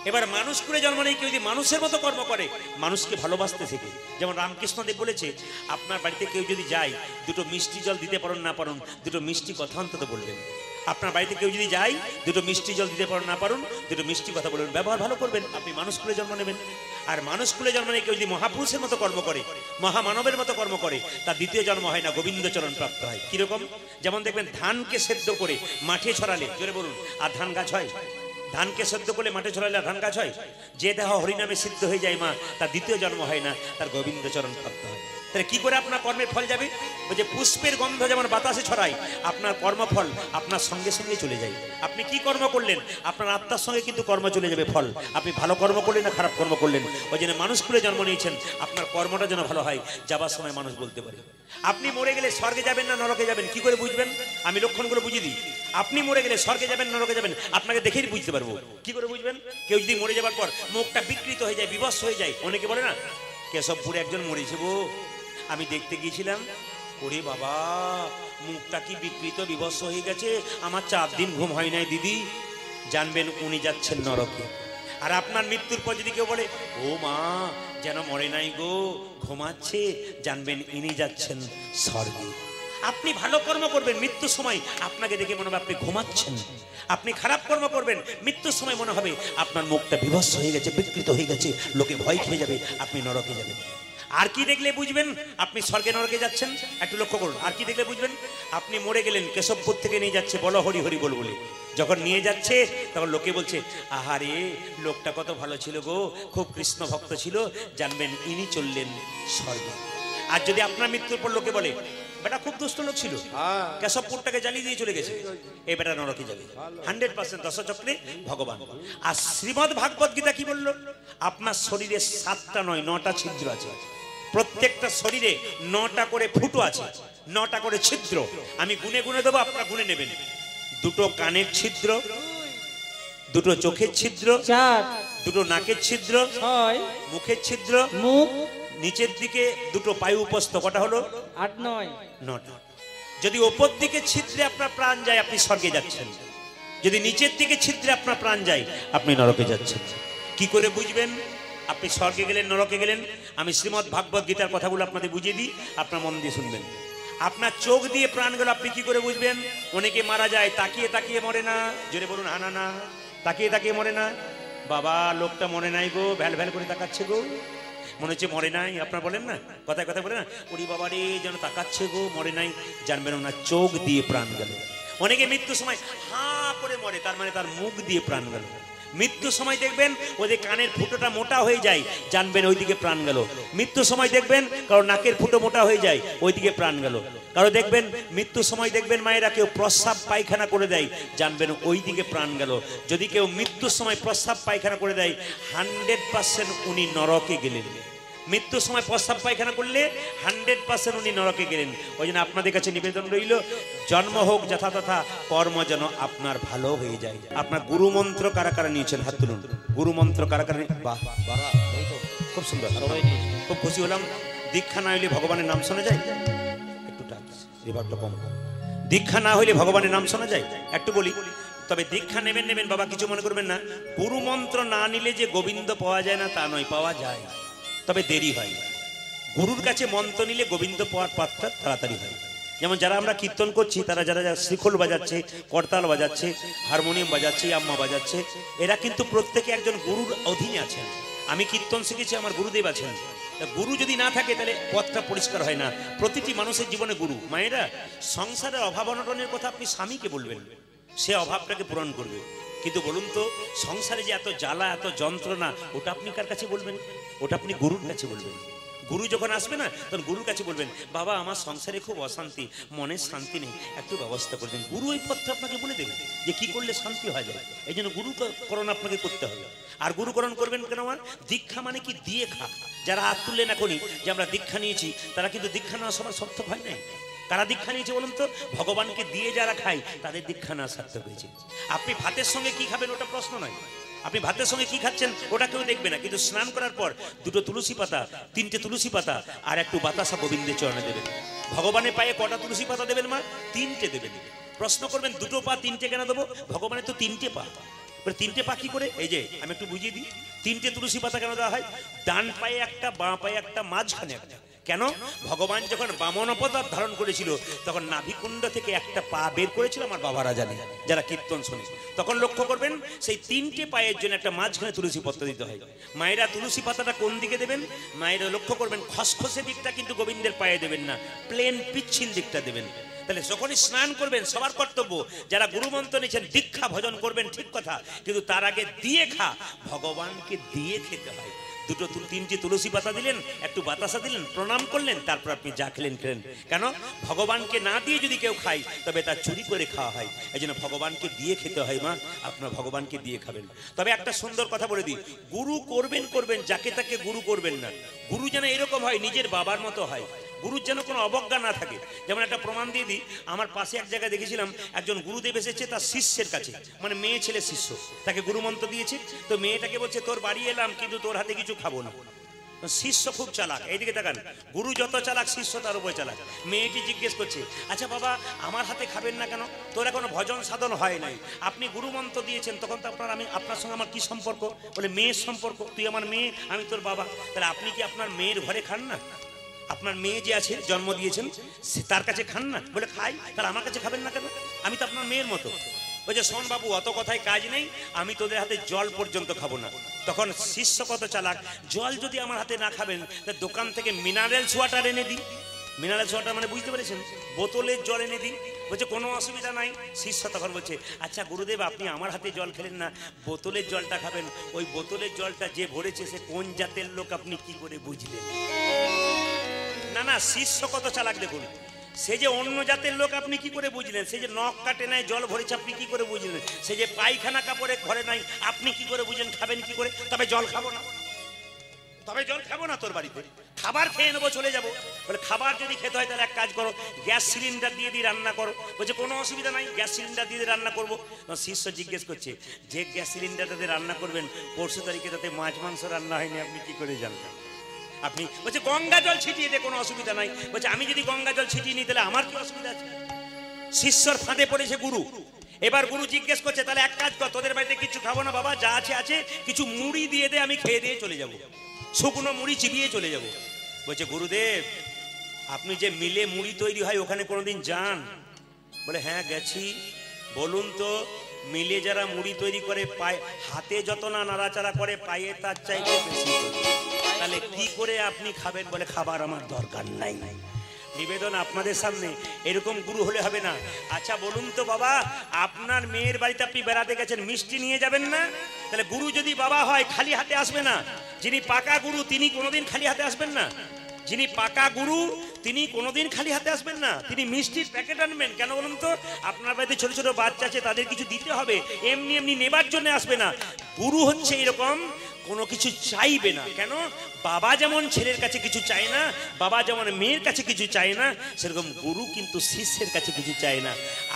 এবার মানুষ কুলে জন্ম নিয়ে কেউ যদি মানুষের মতো কর্ম করে, মানুষকে ভালোবাসতে শেখে। যেমন রামকৃষ্ণদেব বলেছে, আপনার বাড়িতে কেউ যদি যায়, দুটো মিষ্টি জল দিতে পারেন না পারেন, দুটো মিষ্টি কথা অন্তত বলবেন। আপনার বাড়িতে কেউ যদি যায়, দুটো মিষ্টি জল দিতে পারেন না পারুন, দুটো মিষ্টি কথা বলবেন, ব্যবহার ভালো করবেন, আপনি মানুষ কুলে জন্ম নেবেন। আর মানুষ কুলে জন্ম নিয়ে কেউ যদি মহাপুরুষের মতো কর্ম করে, মহামানবের মতো কর্ম করে, তার দ্বিতীয় জন্ম হয় না, গোবিন্দচরণ প্রাপ্ত হয়। কিরকম? যেমন দেখবেন ধানকে সেদ্ধ করে মাঠে ছড়ালে, জোরে বলুন, আর ধান গাছ হয়? ধানকে সেদ্ধ করলে মাঠে ছড়ালে ধান গাছ হয়? যে দেহ হরিনামে সিদ্ধ হয়ে যায় মা, তার দ্বিতীয় জন্ম হয় না, তার গোবিন্দচরণ প্রাপ্ত হয়। তাহলে কি করে আপনার কর্মের ফল যাবে? ওই যে পুষ্পের গন্ধ যেমন বাতাসে ছড়ায়, আপনার কর্মফল আপনার সঙ্গে সঙ্গে চলে যায়। আপনি কি কর্ম করলেন, আপনার আত্মার সঙ্গে কিন্তু কর্ম চলে যাবে ফল। আপনি ভালো কর্ম করলেন না খারাপ কর্ম করলেন, ওই জন্য মানুষ কুলে জন্ম নিয়েছেন, আপনার কর্মটা যেন ভালো হয়, যাবার সময় মানুষ বলতে পারে। আপনি মরে গেলে স্বর্গে যাবেন না নরকে যাবেন, কি করে বুঝবেন? আমি লক্ষণগুলো বুঝিয়ে দিই। আপনি মরে গেলে স্বর্গে যাবেন নরকে যাবেন, আপনাকে দেখেই বুঝতে পারবো। কি করে বুঝবেন? কেউ যদি মরে যাবার পর মুখটা বিকৃত হয়ে যায়, বিবশ হয়ে যায়, অনেকে বলে না, কেশবপুরে একজন মরেছে গো, আমি দেখতে গিয়েছিলাম, ওরে বাবা মুখটা কি বিকৃত বিবশ হয়ে গেছে, আমার 4 দিন ঘুম হয় নাই দিদি, জানবেন উনি যাচ্ছেন নরকে। আর আপনার মৃত্যুর পর যদি কেউ বলে, ও মা যেন মরে নাই গো, ঘুমাচ্ছে, জানবেন ইনি যাচ্ছেন স্বর্গে। আপনি ভালো কর্ম করবেন, মৃত্যুর সময় আপনাকে দেখে মনে হবে আপনি ঘুমাচ্ছেন। আপনি খারাপ কর্ম করবেন, মৃত্যুর সময় মনে হবে আপনার মুখটা বিভৎস হয়ে গেছে, বিকৃত হয়ে গেছে, লোকে ভয় খেয়ে যাবে, আপনি নরকে যাবেন। আর কি দেখলে বুঝবেন আপনি স্বর্গে নরকে যাচ্ছেন? একটু লক্ষ্য করুন, আর কি দেখলে বুঝবেন? আপনি মরে গেলেন, কেশবপুর থেকে নিয়ে যাচ্ছে, বলো হরি হরি বল বলে, যখন নিয়ে যাচ্ছে তখন লোকে বলছে, আহারে লোকটা কত ভালো ছিল গো, খুব কৃষ্ণ ভক্ত ছিল, জানবেন ইনি চললেন স্বর্গে। আর যদি আপনার মৃত্যুর পর লোকে বলে, বেটা খুব দুষ্ট লোক ছিল, কেশবপুরটাকে জ্বালিয়ে দিয়ে চলে গেছে, এই বেটা নরকে যাবে 100%, দশচক্রে ভগবান। আর শ্রীমদ্ ভাগবত গীতা কি বললো? আপনার শরীরে 7টা নয় 9টা ছিদ্র আছে, প্রত্যেকটা শরীরে 9টা করে ফুটো আছে, 9টা করে ছিদ্র। আমি গুনে গুনে দেবো, আপনারা গুনে নেবেন। 2টো কানের ছিদ্র, 2টো চোখের ছিদ্র, 4 2টো নাকের ছিদ্র, 6 মুখের ছিদ্র, মুখ, নিচের দিকে 2টো পায়ু উপস্থ, কটা হলো? 8 9 9টা। যদি ওপর দিকে ছিদ্রে আপনার প্রাণ যায়, আপনি স্বর্গে যাচ্ছেন। যদি নিচের দিকে ছিদ্রে আপনার প্রাণ যায়, আপনি নরকে যাচ্ছেন। কি করে বুঝবেন আপনি স্বর্গে গেলেন নরকে গেলেন? আমি শ্রীমদ্ ভাগবত গীতার কথাগুলো আপনাদের বুঝিয়ে দিই, আপনার মন দিয়ে শুনবেন। আপনার চোখ দিয়ে প্রাণ গেল, আপনি কি করে বুঝবেন? অনেকে মারা যায় তাকিয়ে তাকিয়ে মরে না, জোরে বলুন হানা না, তাকিয়ে তাকিয়ে মরে না। বাবা লোকটা মরে নাই গো, ভ্যাল ভ্যাল করে তাকাচ্ছে গো, মনে হচ্ছে মরে নাই। আপনার বলেন না, কথায় কথায় বলে না, ওরে বাবা রে যেন তাকাচ্ছে গো, মরে নাই, জানবেন ওনার চোখ দিয়ে প্রাণ গেল। অনেকে মৃত্যুর সময় হাঁ করে মরে, তার মানে তার মুখ দিয়ে প্রাণ গেল। মৃত্যুর সময় দেখবেন ওদের কানের ফুটোটা মোটা হয়ে যায়, জানবেন ওইদিকে প্রাণ গেল। মৃত্যুর সময় দেখবেন কারো নাকের ফুটো মোটা হয়ে যায়, ওইদিকে প্রাণ গেল। কারো দেখবেন মৃত্যুর সময় দেখবেন মায়েরা কেউ প্রস্রাব পায়খানা করে দেয়, জানবেন ওইদিকে প্রাণ গেল। যদি কেউ মৃত্যুর সময় প্রস্রাব পায়খানা করে দেয়, 100% উনি নরকে গেলেন। মৃত্যুর সময় প্রস্রাব পায়খানা করলে 100% উনি নরকে গেলেন। ওই জন্য আপনাদের কাছে নিবেদন রইল, জন্ম হোক যথা তথা, কর্ম যেন আপনার ভালো হয়ে যায়। আপনার গুরু মন্ত্র কারা কারা নিয়েছেন? হাত তুলুন। গুরু মন্ত্র কারা কারা? বাহ বাহ, খুব সুন্দর, খুব খুশি হলাম। দীক্ষা না হইলে ভগবানের নাম শোনা যায়? একটু টাচ রিভারটা কম। দীক্ষা না হইলে ভগবানের নাম শোনা যায়? একটু বলি, তবে দীক্ষা নেবেন নেবেন বাবা, কিছু মনে করবেন না। গুরু মন্ত্র না নিলে যে গোবিন্দ পাওয়া যায় না তা নয়, পাওয়া যায়, তবে দেরি হয়। গুরুর কাছে মন্ত্র নিলে গোবিন্দ পাওয়ার পাত্রা তাড়াতাড়ি হয়। যেমন যারা আমরা কীর্তন করছি, তারা যারা যারা শ্রীখোল বাজাচ্ছে, করতাল বাজাচ্ছে, হারমোনিয়াম বাজাচ্ছে, আম্মা বাজাচ্ছে, এরা কিন্তু প্রত্যেকে একজন গুরুর অধীনে আছেন। আমি কীর্তন শিখেছি, আমার গুরুদেব আছেন। গুরু যদি না থাকে তাহলে পথটা পরিষ্কার হয় না। প্রতিটি মানুষের জীবনে গুরু। মায়েরা, সংসারের অভাব অনটনের কথা আপনি স্বামীকে বলবেন, সে অভাবটাকে পূরণ করবে। কিন্তু বলুন তো, সংসারে যে এত জ্বালা এত যন্ত্রণা, ওটা আপনি কার কাছে বলবেন? ওটা আপনি গুরুর কাছে বলবেন। গুরু যখন আসবে না, তখন গুরুর কাছে বলবেন, বাবা আমার সংসারে খুব অশান্তি, মনের শান্তি নেই, একটু ব্যবস্থা করে দিন। গুরু ওই পথটা আপনাকে বলে দেবেন যে কি করলে শান্তি হয়ে যায়। এই জন্য গুরুকরণ আপনাকে করতে হবে। আর গুরুকরণ করবেন কেন? আমার দীক্ষা মানে কি? দিয়ে খা। যারা হাত তুললেন এখনই যে আমরা দীক্ষা নিয়েছি, তারা কিন্তু দীক্ষা নেওয়া সবার সার্থক হয় নাই। কারা দীক্ষা নিয়েছে বলুন তো? ভগবানকে দিয়ে যারা খায় তাদের দীক্ষা না সার্থক হয়েছে। আপনি ভাতের সঙ্গে কি খাবেন ওটা প্রশ্ন নয়, আপনি ভাতের সঙ্গে কি খাচ্ছেন ওটা কেউ দেখবে না, কিন্তু স্নান করার পর 2টো তুলসী পাতা, 3টে তুলসী পাতা আর একটু বাতাসা গোবিন্দের চরণে দেবেন। ভগবানের পায়ে কটা তুলসী পাতা দেবেন মা? 3টে দেবেন। প্রশ্ন করবেন 2টো পা 3টে কেন দেবো? ভগবানের তো 3টে পা। 3টে পা কি করে? এই যে আমি একটু বুঝিয়ে দিই, 3টে তুলসী পাতা কেন দেওয়া হয়? ডান পায়ে একটা, বাঁ পায়ে একটা, মাঝখানে একটা। কেন? ভগবান যখন বামন অবতার ধারণ করেছিল তখন নাভিকুণ্ড থেকে একটা পা বের করেছিল, আমার বাবারা জানে যারা কীর্তন শোনে। তখন লক্ষ্য করবেন সেই 3টে পায়ের জন্য একটা মাঝখানে তুলসী পত্র দিতে হয়। মায়েরা তুলসী পাতাটা কোন দিকে দেবেন? মায়েরা লক্ষ্য করবেন খসখসে দিকটা কিন্তু গোবিন্দের পায়ে দেবেন না, প্লেন পিচ্ছিল দিকটা দেবেন। তাহলে যখনই স্নান করবেন সবার কর্তব্য, যারা গুরুমন্ত্র নিয়েছেন দীক্ষা ভজন করবেন ঠিক কথা, কিন্তু তার আগে দিয়ে খা, ভগবানকে দিয়ে খেতে হয়। 2-3টি তুলসী পাতা দিলেন, একটু বাতাসা দিলেন, প্রণাম করলেন, তারপর আপনি যা খেলেন খেলেন। কেন? ভগবানকে না দিয়ে যদি কেউ খায় তবে তার চুরি করে খাওয়া হয়। এই জন্য ভগবানকে দিয়ে খেতে হয়। মা, আপনার ভগবানকে দিয়ে খাবেন। তবে একটা সুন্দর কথা বলে দিই, গুরু করবেন যাকে তাকে গুরু করবেন না। গুরু যেন এরকম হয় নিজের বাবার মতো হয়, গুরুর যেন কোনো অবজ্ঞা না থাকে। যেমন একটা প্রমাণ দিয়ে দিই, আমার পাশে এক জায়গায় দেখেছিলাম একজন গুরুদেব এসেছে তার শিষ্যের কাছে, মানে মেয়ে ছেলে শিষ্য, তাকে গুরুমন্ত্র দিয়েছে। তো মেয়েটাকে বলছে তোর বাড়ি এলাম কিন্তু তোর হাতে কিছু খাবো না। শিষ্য খুব চালাক, এইদিকে তাকান, গুরু যত চালাক শিষ্য তার উপরে চালাক। মেয়েটি জিজ্ঞেস করছে, আচ্ছা বাবা আমার হাতে খাবেন না কেন? তোর এখনো ভজন সাধন হয় নাই, আপনি গুরুমন্ত্র দিয়েছেন, তখন তো আপনার সঙ্গে আমার কি সম্পর্ক? বলে মেয়ের সম্পর্ক, তুই আমার মেয়ে, আমি তোর বাবা। তাহলে আপনি কি আপনার মেয়ের ঘরে খান না? আপনার মেয়ে যে আছে জন্ম দিয়েছেন সে তার কাছে খান না? বলে খাই। তাহলে আমার কাছে খাবেন না কেন? আমি তো আপনার মেয়ের মতো। বলছে শোন বাবু, অত কথায় কাজ নেই, আমি তোদের হাতে জল পর্যন্ত খাবো না। তখন শিষ্য কত চালাক, জল যদি আমার হাতে না খাবেন তা দোকান থেকে মিনারেলস ওয়াটার এনে দিই। মিনারেলস ওয়াটার মানে বুঝতে পেরেছেন, বোতলের জল এনে দিই। বলছে কোনো অসুবিধা নাই। শিষ্য তখন বলছে, আচ্ছা গুরুদেব আপনি আমার হাতে জল খেলেন না, বোতলের জলটা খাবেন। ওই বোতলের জলটা যে ভরেছে সে কোন জাতের লোক আপনি কি করে বুঝলেন? না না, শিষ্য কত চালাক দেখুন, সে যে অন্য জাতের লোক আপনি কি করে বুঝলেন? সে যে নখ কাটে নাই জল ভরেছে আপনি কি করে বুঝলেন? সে যে পায়খানা কাপড়ে ঘরে নাই আপনি কি করে বুঝলেন? খাবেন কি করে? তবে জল খাবো না, তবে জল খাবো না তোর বাড়িতে, খাবার খেয়ে নেবো, চলে যাবো। বলে খাবার যদি খেতে হয় তাহলে এক কাজ করো, গ্যাস সিলিন্ডার দিয়ে দিয়ে রান্না করো। বলছে কোনো অসুবিধা নাই, গ্যাস সিলিন্ডার দিয়ে রান্না করবো। শিষ্য জিজ্ঞেস করছে, যে গ্যাস সিলিন্ডারটাতে রান্না করবেন 25 তারিখে তাতে মাছ মাংস রান্না হয়নি, আপনি কি করে জানবেন? আপনি বলছে গঙ্গা জল ছিটিয়ে দে, কোনো অসুবিধা নাই। বলছে আমি যদি গঙ্গা জল ছিটিয়ে নিই তাহলে আমার কি অসুবিধা আছে? শিষ্যর ফাঁদে পড়েছে গুরু। এবার গুরু জিজ্ঞেস করছে, তাহলে এক কাজ কর, তোদের বাড়িতে কিছু খাবো না বাবা, যা আছে আছে, কিছু মুড়ি দিয়ে দে, আমি খেয়ে দিয়ে চলে যাব, শুকনো মুড়ি চিবিয়ে চলে যাব। বলছে গুরুদেব আপনি যে মিলে মুড়ি তৈরি হয় ওখানে কোনোদিন যান? বলে হ্যাঁ গেছি। বলুন তো, মিলে যারা মুড়ি তৈরি করে পায়ে হাতে যত না নাড়াচাড়া করে পায়ে তার চাইতে বেশি, তাহলে কি করে আপনি খাবেন? বলে খাবার আমার দরকার নাই। নিবেদন আপনাদের সামনে, এরকম গুরু হলে হবে না। আচ্ছা বলুন তো বাবা, আপনার মেয়ের বাড়িতে আপনি বেড়াতে গেছেন, মিষ্টি নিয়ে যাবেন না? তাহলে গুরু যদি বাবা হয় খালি হাতে আসবে না। যিনি পাকা গুরু তিনি কোনোদিন খালি হাতে আসবেন না। যিনি পাকা গুরু তিনি কোনোদিন খালি হাতে আসবেন না, তিনি মিষ্টির প্যাকেট আনবেন। কেন বলুন তো? আপনার বাড়িতে ছোট ছোট বাচ্চা আছে, তাদের কিছু দিতে হবে, এমনি এমনি নেবার জন্য আসবে না। গুরু হচ্ছে এরকম, কোনো কিছু চাইবে না। কেন? বাবা যেমন ছেলের কাছে কিছু চায় না, বাবা যেমন মেয়ের কাছে কিছু চায় না, সেরকম গুরু কিন্তু শিষ্যের কাছে কিছু চায় না।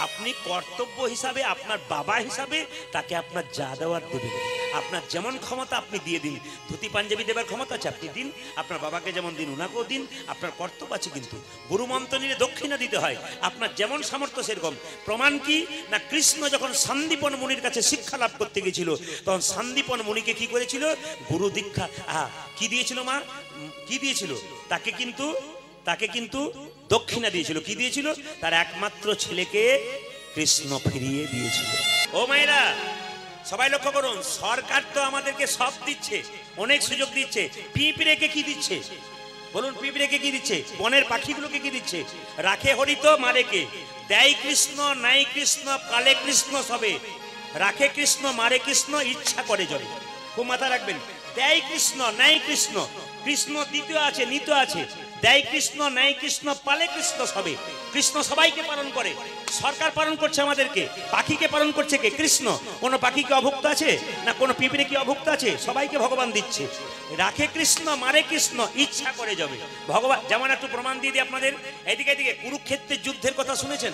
আপনি কর্তব্য হিসাবে আপনার বাবা হিসাবে তাকে আপনার যা দেওয়ার দেবেন। আপনার যেমন ক্ষমতা আপনি দিয়ে দিন। ধুতি পাঞ্জাবি দেবার ক্ষমতা আছে আপনি দিন, আপনার বাবাকে যেমন দিন ওনাকেও দিন, আপনার কর্তব্য আছে। কিন্তু গুরু মন্ত্র নিলে দক্ষিণা দিতে হয়, আপনার যেমন সামর্থ্য সেরকম। প্রমাণ কি না, কৃষ্ণ যখন সন্দীপন মুনির কাছে শিক্ষা লাভ করতে গেছিল তখন সন্দীপন মুনিকে কি করেছিল? গুরু দীক্ষা কি দিয়েছিল? মা কি দিয়েছিল? তাকে কিন্তু দক্ষিণা দিয়েছিল। কি দিয়েছিল? তার একমাত্র ছেলেকে কৃষ্ণ ফিরিয়ে দিয়েছিল। ও মায়েরা সবাই লক্ষ্য করুন, সরকার তো আমাদেরকে সব দিচ্ছে, অনেক সুযোগ দিচ্ছে। পিঁপড়েকে কি দিচ্ছে বলুন? পিঁপড়েকে কি দিচ্ছে? বনের পাখিগুলোকে কি দিচ্ছে? রাখে হরিত মারে কে, দেয় কৃষ্ণ নাই কৃষ্ণ পালে কৃষ্ণ সবে, রাখে কৃষ্ণ মারে কৃষ্ণ ইচ্ছা করে জলে। খুব মাথা রাখবেন, দেয় কৃষ্ণ নাই কৃষ্ণ, কৃষ্ণ দ্বিতীয় আছে নিত আছে, দেয় কৃষ্ণ নাই কৃষ্ণ পালে কৃষ্ণ সবে। কৃষ্ণ সবাইকে পালন করে, সরকার পালন করছে আমাদেরকে। পাখিকে পালন করছে কে? কৃষ্ণ। কোন পাখি কি অভুক্ত আছে? না কোন পিঁপড়ে কি অভুক্ত আছে? সবাইকে ভগবান দিচ্ছে। রাখে কৃষ্ণ মারে কৃষ্ণ ইচ্ছা করে যাবে ভগবান। যেমন একটু প্রমাণ দিয়ে দিই আপনাদের, এদিকে এদিকে কুরুক্ষেত্রের যুদ্ধের কথা শুনেছেন?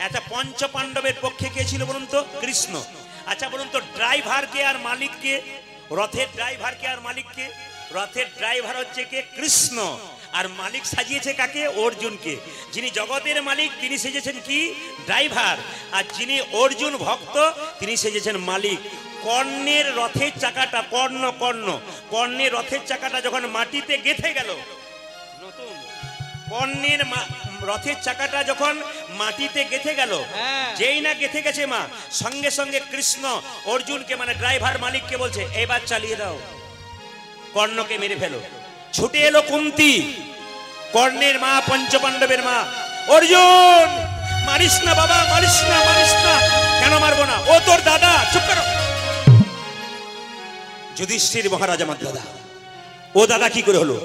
একটা পঞ্চ পাণ্ডবের পক্ষে কে ছিল বলুন তো? কৃষ্ণ। আচ্ছা বলুন তো, ড্রাইভার কে আর মালিক কে? রথের ড্রাইভার কে আর মালিক কে? রথের ড্রাইভার হচ্ছে কে? কৃষ্ণ। আর মালিক সাজিয়েছে কাকে? অর্জুনকে। যিনি জগতের মালিক তিনি সেজেছেন কি? ড্রাইভার। আর যিনি অর্জুন ভক্ত তিনি সেজেছেন মালিক। কর্ণের রথের চাকাটা, কর্ণের রথের চাকাটা যখন মাটিতে গেঁথে গেল, নতুন কর্ণের রথের চাকাটা যখন মাটিতে গেঁথে গেল, যেই না গেঁথে গেছে মা, সঙ্গে সঙ্গে কৃষ্ণ অর্জুনকে মানে ড্রাইভার মালিককে বলছে এবার চালিয়ে দাও, কর্ণকে মেরে ফেলো। ছুটে এলো কুন্তি, কর্ণের মা, পঞ্চপাণ্ডবের মা। অর্জুন মারিস না বাবা, মারিস না, মারিস না। কেন মারবো না? ও তোর দাদা। চুপ করো। যুধিষ্ঠির মহারাজ আমার দাদা। ও দাদা কি করে হলো?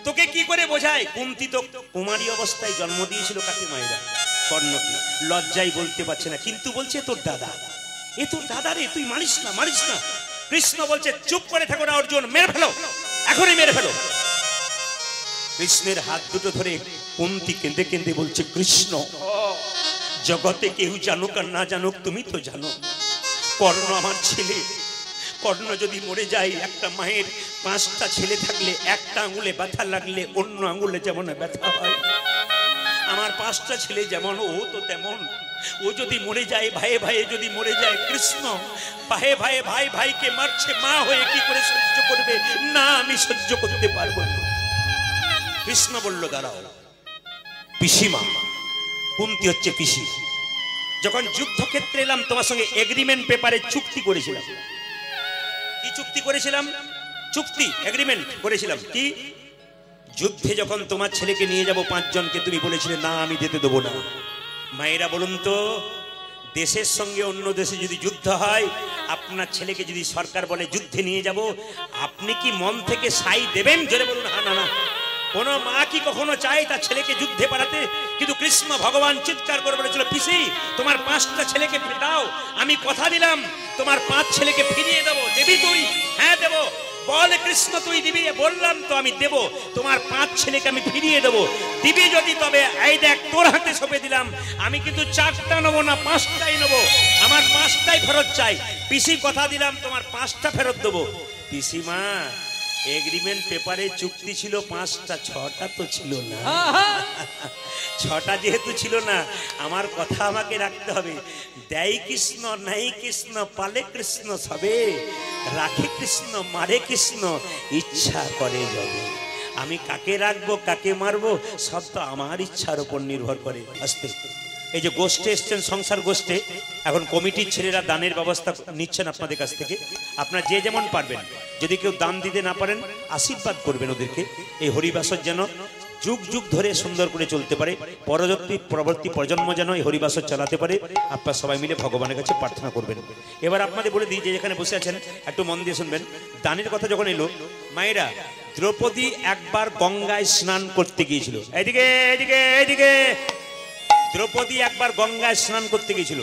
তোকে কি করে বোঝায়? কুন্তি তো কুমারী অবস্থায় জন্ম দিয়েছিল কাকে? মায়েরা কর্ণকে। লজ্জায় বলতে পারছে না, কিন্তু বলছে তোর দাদা। এ তোর দাদা রে, তুই মারিস না, মারিস না। কৃষ্ণ বলছে চুপ করে থাকো না অর্জুন, মেরে ফেলো, এখনই মেরে ফেলো। কৃষ্ণের হাত দুটো ধরে কুন্তি কেঁদে কেঁদে বলছে কৃষ্ণ, জগতে কেউ জানুক আর না জানুক তুমি তো জানো, কর্ণ আমার ছেলে। কর্ণ যদি মরে যায়, একটা মায়ের 5টা ছেলে থাকলে একটা আঙুলে ব্যথা লাগলে অন্য আঙুলে যেমন ব্যথা হয়, আমার 5টা ছেলে যেমন, ও তো তেমন। ও যদি মরে যায়, ভাইয়ে ভাইয়ে যদি মরে যায়, কৃষ্ণ ভাইয়ে ভাইয়ে ভাই ভাইকে মারছে, মা হয়ে কি করে সহ্য করবে? না, আমি সহ্য করতে পারবো না। কৃষ্ণ বলল দাঁড়াও, পিসিমা, কুন্তি হচ্ছে পিসি। যখন যুদ্ধক্ষেত্রে এলাম তোমার সঙ্গে এগ্রিমেন্ট পেপারে চুক্তি করেছিলাম। কি চুক্তি করেছিলাম? চুক্তি, এগ্রিমেন্ট করেছিলাম কি? যুদ্ধে যখন তোমার ছেলেকে নিয়ে যাব 5 জনকে, তুমি বলেছিলে না আমি যেতে দেবো না। মায়েরা বলুন তো, দেশের সঙ্গে অন্য দেশে যদি যুদ্ধ হয়, আপনার ছেলেকে যদি সরকার বলে যুদ্ধে নিয়ে যাব, আপনি কি মন থেকে সাই দেবেন? জোরে বলুন হ্যাঁ না না। কোন মা কি কখনো চায় তার ছেলেকে যুদ্ধে পাঠাতে? কিন্তু কৃষ্ণ ভগবান চিৎকার করে বলেছিল পিসি তোমার 5টা ছেলেকে দাও, আমি কথা দিলাম তোমার 5 ছেলেকে ফিরিয়ে দেবো। দেবি তুই? হ্যাঁ দেবো। বল কৃষ্ণ তুই দিবি? বললাম তো আমি দেব, তোমার 5 ছেলেকে আমি ফিরিয়ে দেবো। দিবি যদি তবে এই দেখ তোর হাতে সঁপে দিলাম, আমি কিন্তু 4টা নেবো না, 5টাই নেবো, আমার 5টাই ফেরত চাই। পিসি কথা দিলাম তোমার 5টা ফেরত দেবো। পিসিমা এগ্রিমেন্ট পেপারে চুক্তি ছিল 5টা, 6টা তো ছিল না। 6টা যেহেতু ছিল না, আমার কথা আমাকে রাখতে হবে। দেয় কৃষ্ণ নাই কৃষ্ণ, পালে কৃষ্ণ সবে, রাখে কৃষ্ণ মারে কৃষ্ণ, ইচ্ছা করে যাবে। আমি কাকে রাখবো কাকে মারবো সব তো আমার ইচ্ছার উপর নির্ভর করে। আস্তে এই যে গোষ্ঠে এসছেন, সংসার গোষ্ঠে, এখন কমিটির ছেলেরা দানের ব্যবস্থা নিচ্ছেন আপনাদের কাছ থেকে। আপনারা যে যেমন পারবেন, যদি কেউ দান দিতে না পারেন আশীর্বাদ করবেন ওদেরকে, এই হরিবাসর যেন যুগ যুগ ধরে সুন্দর করে চলতে পারে, পরবর্তী প্রজন্ম যেন এই হরিবাসর চালাতে পারে। আপনারা সবাই মিলে ভগবানের কাছে প্রার্থনা করবেন। এবার আপনাদের বলে দিই, যে যেখানে বসে আছেন একটু মন দিয়ে শুনবেন। দানের কথা যখন এলো, মায়েরা, দ্রৌপদী একবার গঙ্গায় স্নান করতে গিয়েছিল। এইদিকে এইদিকে এইদিকে। দ্রৌপদী একবার গঙ্গায় স্নান করতে গিয়েছিল।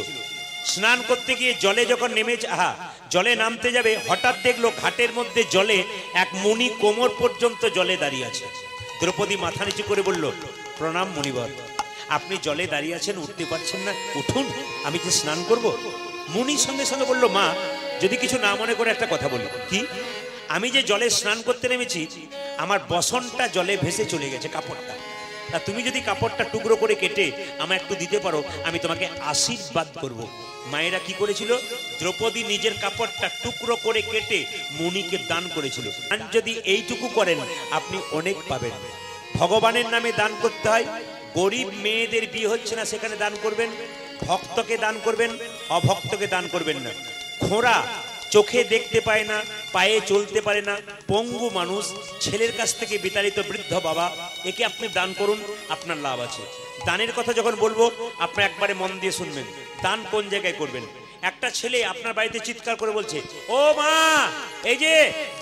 স্নান করতে গিয়ে জলে যখন নেমেছে, জলে নামতে যাবে, হঠাৎ দেখলো ঘাটের মধ্যে জলে এক মুনি কোমর পর্যন্ত জলে দাঁড়িয়ে আছে। দ্রৌপদী মাথা নিচু করে বলল, প্রণাম মুনিবর, আপনি জলে দাঁড়িয়ে আছেন, উঠতে পারছেন না, উঠুন, আমি যে স্নান করব। মুনি সঙ্গে সঙ্গে বলল, মা যদি কিছু না মনে করে একটা কথা বলি। কি? আমি যে জলে স্নান করতে নেমেছি, আমার বসনটা জলে ভেসে চলে গেছে, কাপড়টা। তা তুমি যদি কাপড়টা টুকরো করে কেটে আমায় একটু দিতে পারো, আমি তোমাকে আশীর্বাদ করব। মায়েরা কি করেছিল? দ্রৌপদী নিজের কাপড়টা টুকরো করে কেটে মুনিকে দান করেছিল। আর যদি এইটুকু করেন আপনি অনেক পাবেন। ভগবানের নামে দান করতে হয়। গরিব মেয়েদের বিয়ে হচ্ছে না, সেখানে দান করবেন। ভক্তকে দান করবেন, অভক্তকে দান করবেন না। খোঁড়া, চোখে দেখতে পায় না, পায়ে চলতে পারে না, পঙ্গু মানুষ, ছেলের কাছ থেকে বিতাড়িত বৃদ্ধ বাবা, একে আপনি দান করুন, আপনার লাভ আছে। দানের কথা যখন বলবো আপনি একবারে মন দিয়ে শুনবেন। দান কোন জায়গায় করবেন? একটা ছেলে আপনার বাড়িতে চিৎকার করে বলছে, ও মা, এই যে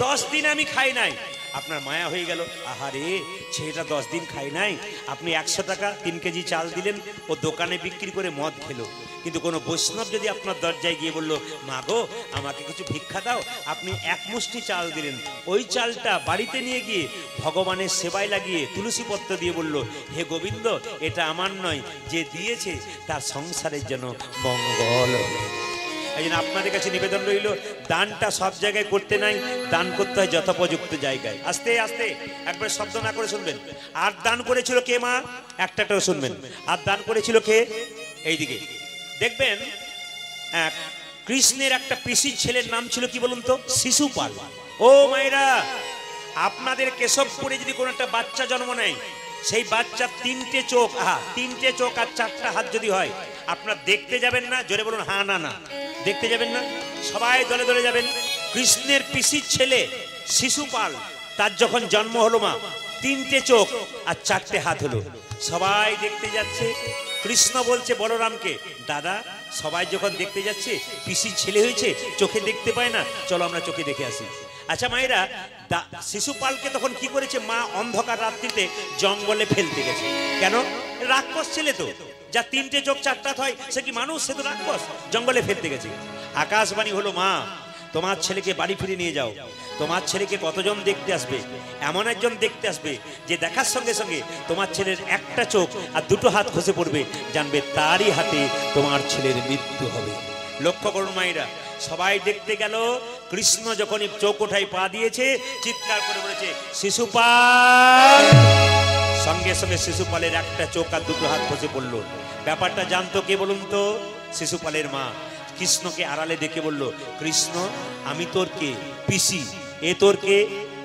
10 দিন আমি খাই নাই। আপনার মায়া হয়ে গেল, আহারে ছেলেটা 10 দিন খাই নাই। আপনি 100 টাকা 3 কেজি চাল দিলেন, ও দোকানে বিক্রি করে মদ খেলো। কিন্তু কোনো বৈষ্ণব যদি আপনার দরজায় গিয়ে বললো, মা গো আমাকে কিছু ভিক্ষা দাও, আপনি 1 মুষ্টি চাল দিলেন, ওই চালটা বাড়িতে নিয়ে গিয়ে ভগবানের সেবায় লাগিয়ে তুলসী পত্র দিয়ে বলল, হে গোবিন্দ, এটা আমার নয়, যে দিয়েছে তার সংসারের যেন মঙ্গল। এই জন্য আপনাদের কাছে নিবেদন রইল, দানটা সব জায়গায় করতে নাই, দান করতে হয় যথোপযুক্ত জায়গায়। আস্তে আস্তে, একবার শব্দ না করে শুনবেন। আর দান করেছিল কে মা? একটাও শুনবেন। আর দান করেছিল কে? এইদিকে দেখবেন, কৃষ্ণের একটা পিসির ছেলের নাম ছিল কি বলুন তো? শিশুপাল। ও মায়েরা, আপনাদের কেশবপুরে যদি কোনো একটা বাচ্চা জন্ম নেয়, সেই বাচ্চার তিনটে চোখ, তিনটে চোখ আর চারটা হাত যদি হয়, আপনার দেখতে যাবেন না? জোরে বলুন হ্যাঁ না না। দেখতে যাবেন না? সবাই দলে দলে যাবেন। কৃষ্ণের পিসির ছেলে শিশুপাল, তার যখন জন্ম হলো মা, তিনটে চোখ আর চারটে হাত হলো। সবাই দেখতে যাচ্ছে। কৃষ্ণ বলছে বলরামকে, দাদা সবাই যখন দেখতে যাচ্ছে, পিসির ছেলে হয়েছে, চোখে দেখতে পায় না, চলো আমরা চোখে দেখে আসি। আচ্ছা মায়েরা, শিশুপালকে তখন কি করেছে মা? অন্ধকার রাত্রিতে জঙ্গলে ফেলতে গেছে। কেন? রাক্ষস ছেলে তো, যা তিনটে চোখ চারটা হয়, সে কি মানুষ? সে তো রাক্ষস। জঙ্গলে ফেলতে গেছে। আকাশবাণী হলো, মা তোমার ছেলেকে বাড়ি ফিরে নিয়ে যাও। তোমার ছেলেকে কতজন দেখতে আসবে? এমন একজন দেখতে আসবে যে দেখার সঙ্গে সঙ্গে তোমার ছেলের একটা চোখ আর দুটো হাত খসে পড়বে, জানবে তারই হাতে তোমার ছেলের মৃত্যু হবে। লক্ষ্য করুন মায়েরা, সবাই দেখতে গেল। কৃষ্ণ যখনই চোখ ওঠায় পা দিয়েছে, চিৎকার করে বলেছে শিশুপাল। সঙ্গে সঙ্গে শিশুপালের একটা চোখ আর দুটো হাত খসে পড়লো। ব্যাপারটা জানতো কে বলুন তো? শিশুপালের মা। কৃষ্ণকে আড়ালে দেখে বলল, কৃষ্ণ আমি তোর কে? পিসি। এ তোর কে?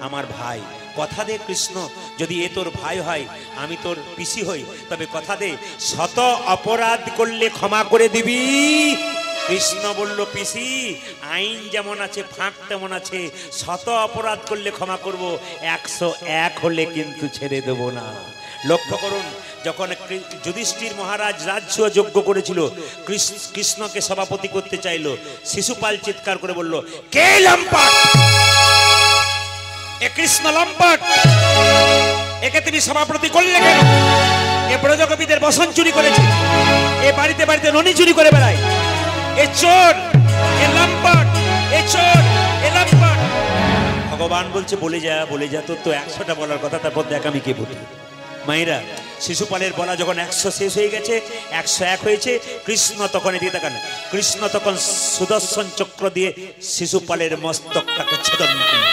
আমার ভাই। কথা দে কৃষ্ণ, যদি এ তোর ভাই হয়, আমি তোর পিসি হই, তবে কথা দে শত অপরাধ করলে ক্ষমা করে দিবি। কৃষ্ণ বলল, পিসি আইন যেমন আছে ফাঁক তেমন আছে, শত অপরাধ করলে ক্ষমা করব, 101 হলে কিন্তু ছেড়ে দেব না। লক্ষ্য করুন, যখন যুধিষ্ঠির মহারাজ রাজ্য যজ্ঞ করেছিল, কৃষ্ণকে সভাপতি করতে চাইলো, শিশুপাল চিৎকার করে বলল, কে লম্পট? এ কৃষ্ণ লম্পট, একে তুমি সভাপতি করলে কেন? এ ব্রজগোপীদের বসন চুরি করেছে, এ বাড়িতে বাড়িতে ননি চুরি করে বেড়ায়, এ চোর, এ লম্পট, এ চোর, এ লম্পট। ভগবান বলছে, বলে যা বলে যা, তোর তো 100টা বলার কথা, তারপর দেখ আমি কে বলি। মায়েরা, শিশুপালের বলা যখন 100 শেষ হয়ে গেছে, 101 হয়েছে, কৃষ্ণ তখন এদিকে তাকান, কৃষ্ণ তখন সুদর্শন চক্র দিয়ে শিশুপালের মস্তকটাকে ছেদন করল।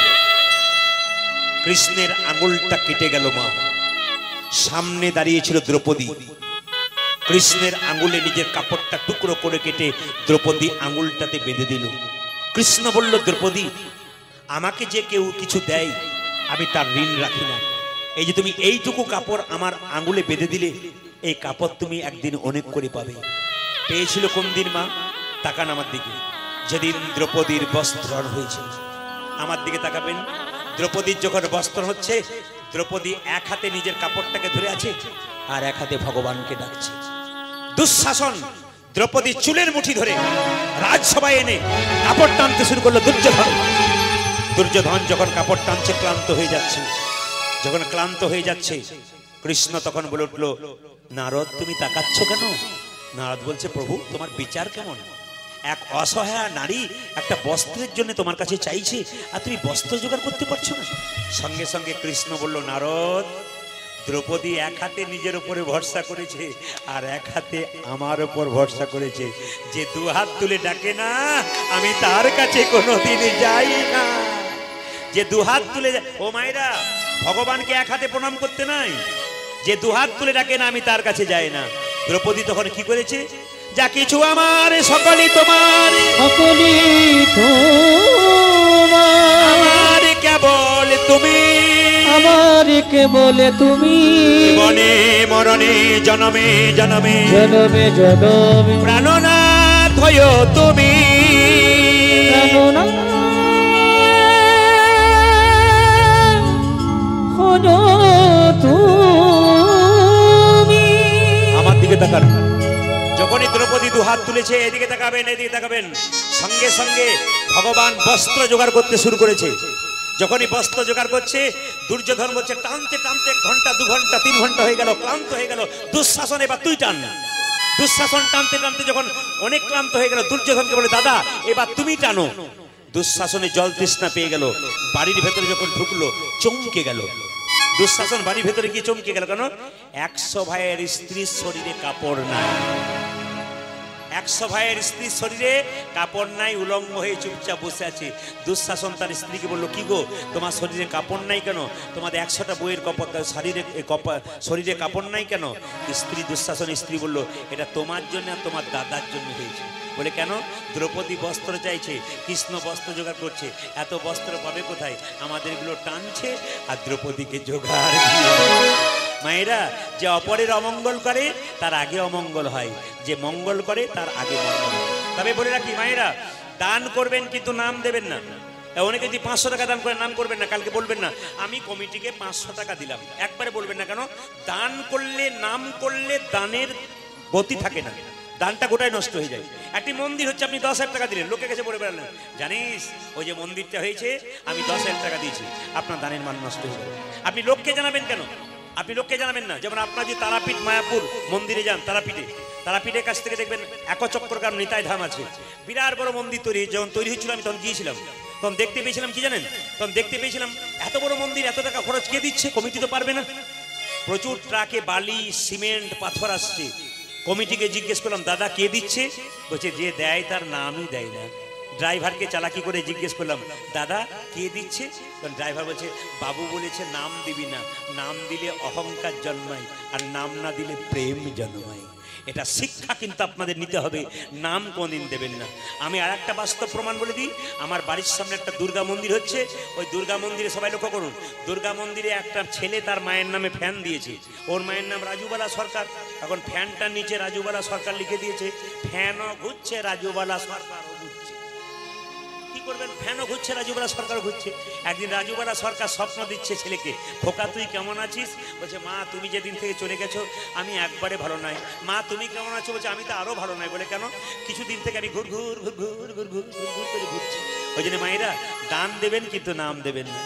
কৃষ্ণের আঙুলটা কেটে গেল। মা সামনে দাঁড়িয়েছিল দ্রৌপদী, কৃষ্ণের আঙুলে নিজের কাপড়টা টুকরো করে কেটে দ্রৌপদী আঙুলটাতে বেঁধে দিল। কৃষ্ণ বলল, দ্রৌপদী আমাকে যে কেউ কিছু দেয়, আমি তার ঋণ রাখি না। এই যে তুমি এইটুকু কাপড় আমার আঙুলে বেঁধে দিলে, এই কাপড় তুমি একদিন অনেক করে পাবে। পেয়েছিল কোন দিন মা? তাকান আমার দিকে, যেদিন দ্রৌপদীর বস্ত্রহরণ হয়েছিল। আমার দিকে তাকাবেন। দ্রৌপদীর যখন বস্ত্র হচ্ছে, দ্রৌপদী এক হাতে নিজের কাপড়টাকে ধরে আছে, আর এক হাতে ভগবানকে ডাকছে। দুঃশাসন দ্রৌপদীর চুলের মুঠি ধরে রাজসভায় এনে কাপড় টানতে শুরু করলো দুর্যোধন। দুর্যোধন যখন কাপড় টানছে, ক্লান্ত হয়ে যাচ্ছে। যখন ক্লান্ত হয়ে যাচ্ছে, কৃষ্ণ তখন বলে উঠলো, নারদ তুমি তাকাচ্ছ কেন? নারদ বলছে, প্রভু তোমার বিচার কেমন? এক অসহায় নারী একটা বস্ত্রের জন্য তোমার কাছে চাইছে, আর তুমি বস্ত্র জোগাড় করতে পারছো না। সঙ্গে সঙ্গে কৃষ্ণ বলল, নারদ দ্রৌপদী এক হাতে নিজের উপরে ভরসা করেছে, আর এক হাতে আমার উপর ভরসা করেছে। যে 2 হাত তুলে ডাকে না, আমি তার কাছে কোনোদিন যাই না। যে 2 হাত তুলে, ও মায়েরা, ভগবানকে এক হাতে প্রণাম করতে নাই। যে 2 হাত তুলে ডাকে না, আমি তার কাছে যাই না। দ্রৌপদী তখন কি করেছে? যা কিছু আমার সকলই তোমার, সকলই তোমার, আমার কেবল তুমি, আমার কেবল তুমি, জীবনে মরণে জনমে জনমে জনমে জনমে প্রাণনাথ হয়ো তুমি, প্রাণনাথ হয়ো তুমি। আমার দিকে তাকান। যখনই দ্রৌপদী 2 হাত তুলেছে, এদিকে তাকাবেন, এদিকে তাকাবেন, সঙ্গে সঙ্গে ভগবান বস্ত্র জোগাড় করতে শুরু করেছে। যখনই বস্ত্র জোগাড় করছে, দুর্যোধন বলছে, টানতে টানতে 1 ঘন্টা 2 ঘন্টা 3 ঘন্টা হয়ে গেল, ক্লান্ত হয়ে গেল। দুঃশাসন এবার তুই টান। দুঃশাসন টানতে টানতে যখন অনেক ক্লান্ত হয়ে গেল, দুর্যোধনকে বলে, দাদা এবার তুমি টানো। দুঃশাসনে জল তৃষ্ণা পেয়ে গেল, বাড়ির ভেতরে যখন ঢুকলো চমকে গেল। দুঃশাসন বাড়ির ভেতরে গিয়ে চমকে গেল, কেন? 100 ভাইয়ের স্ত্রীর শরীরে কাপড় নাই। 100 ভাইয়ের স্ত্রীর শরীরে কাপড় নাই, উলঙ্গ হয়ে চুপচাপ বসে আছে। দুঃশাসন তার স্ত্রীকে বললো, কি গো তোমার শরীরে কাপড় নাই কেন? তোমাদের 100টা বইয়ের শরীরে কাপড় নাই কেন? স্ত্রী, দুঃশাসন স্ত্রী বলল, এটা তোমার জন্য আর তোমার দাদার জন্য হয়েছে। বলে কেন? দ্রৌপদী বস্ত্র চাইছে, কৃষ্ণ বস্ত্র জোগাড় করছে, এত বস্ত্র পাবে কোথায়? আমাদেরগুলো টানছে আর দ্রৌপদীকে জোগাড় দিয়ে। মায়েরা, যে অপরের অমঙ্গল করে তার আগে অমঙ্গল হয়, যে মঙ্গল করে তার আগে মঙ্গল হয়। তবে বলে রাখি মায়েরা, দান করবেন কিন্তু নাম দেবেন না। অনেকে যদি 500 টাকা দান করে নাম করবেন না, কালকে বলবেন না আমি কমিটিকে 500 টাকা দিলাম, একবারে বলবেন না। কেন? দান করলে, নাম করলে দানের গতি থাকে না, দানটা গোটাই নষ্ট হয়ে যায়। একটি মন্দির হচ্ছে, আপনি 10,000 টাকা দিলেন, লোকে কাছে বলে বেড়ালেন জানিস ওই যে মন্দিরটা হয়েছে আমি 10,000 টাকা দিয়েছি, আপনার দানের মান নষ্ট হয়ে যাবে। আপনি লোককে জানাবেন কেন? আপনি লোককে জানাবেন না। যেমন আপনার যে তারাপীঠ মায়াপুর মন্দিরে যান, তারাপীঠের কাছ থেকে দেখবেন একচক্রকার নিতাই ধাম আছে, বিরাট বড় মন্দির তৈরি। যখন তৈরি হচ্ছিল আমি তখন গিয়েছিলাম, তখন দেখতে পেয়েছিলাম কি জানেন? তখন দেখতে পেয়েছিলাম এত বড় মন্দির, এত টাকা খরচ কে দিচ্ছে? কমিটি তো পারবে না। প্রচুর ট্রাকে বালি, সিমেন্ট, পাথর আসছে। কমিটিকে জিজ্ঞেস করলাম দাদা কে দিচ্ছে? বলছে যে দেয় তার নামই দেয় না। ড্রাইভারকে চালাকি করে জিজ্ঞেস করলাম দাদা কে দিচ্ছে? তখন ড্রাইভার বলছে বাবু বলেছে নাম দিবি না, নাম দিলে অহংকার জন্মায় আর নাম না দিলে প্রেম জন্মায়। এটা শিক্ষা কিন্তু আপনাদের নিতে হবে, নাম কোনদিন দেবেন না। আমি আর একটা বাস্তব প্রমাণ বলে দিই। আমার বাড়ির সামনে একটা দুর্গা মন্দির হচ্ছে, ওই দুর্গা মন্দিরে সবাই লক্ষ্য করুন, দুর্গা মন্দিরে একটা ছেলে তার মায়ের নামে ফ্যান দিয়েছে, ওর মায়ের নাম রাজুবালা সরকার। এখন ফ্যানটার নিচে রাজুবালা সরকার লিখে দিয়েছে, ফ্যানও ঘুরছে রাজুবালা সরকারও ঘুরছে। কি করবেন? ফ্যানও ঘুরছে রাজুবালা সরকার ঘুরছে। একদিন রাজুবালা সরকার স্বপ্ন দিচ্ছে ছেলেকে, খোকা তুই কেমন আছিস? বলছে মা তুমি যেদিন থেকে চলে গেছো আমি একবারে ভালো নাই। মা তুমি কেমন আছো? বলছে আমি তো আরো ভালো নাই। বলে কেন? কিছুদিন থেকে আমি ঘুর ঘুর ঘুর ঘুর ঘুর ঘুর ঘুর ঘুর করে ঘুরছি। ওই জন্য মায়েরা দান দেবেন কিন্তু নাম দেবেন না।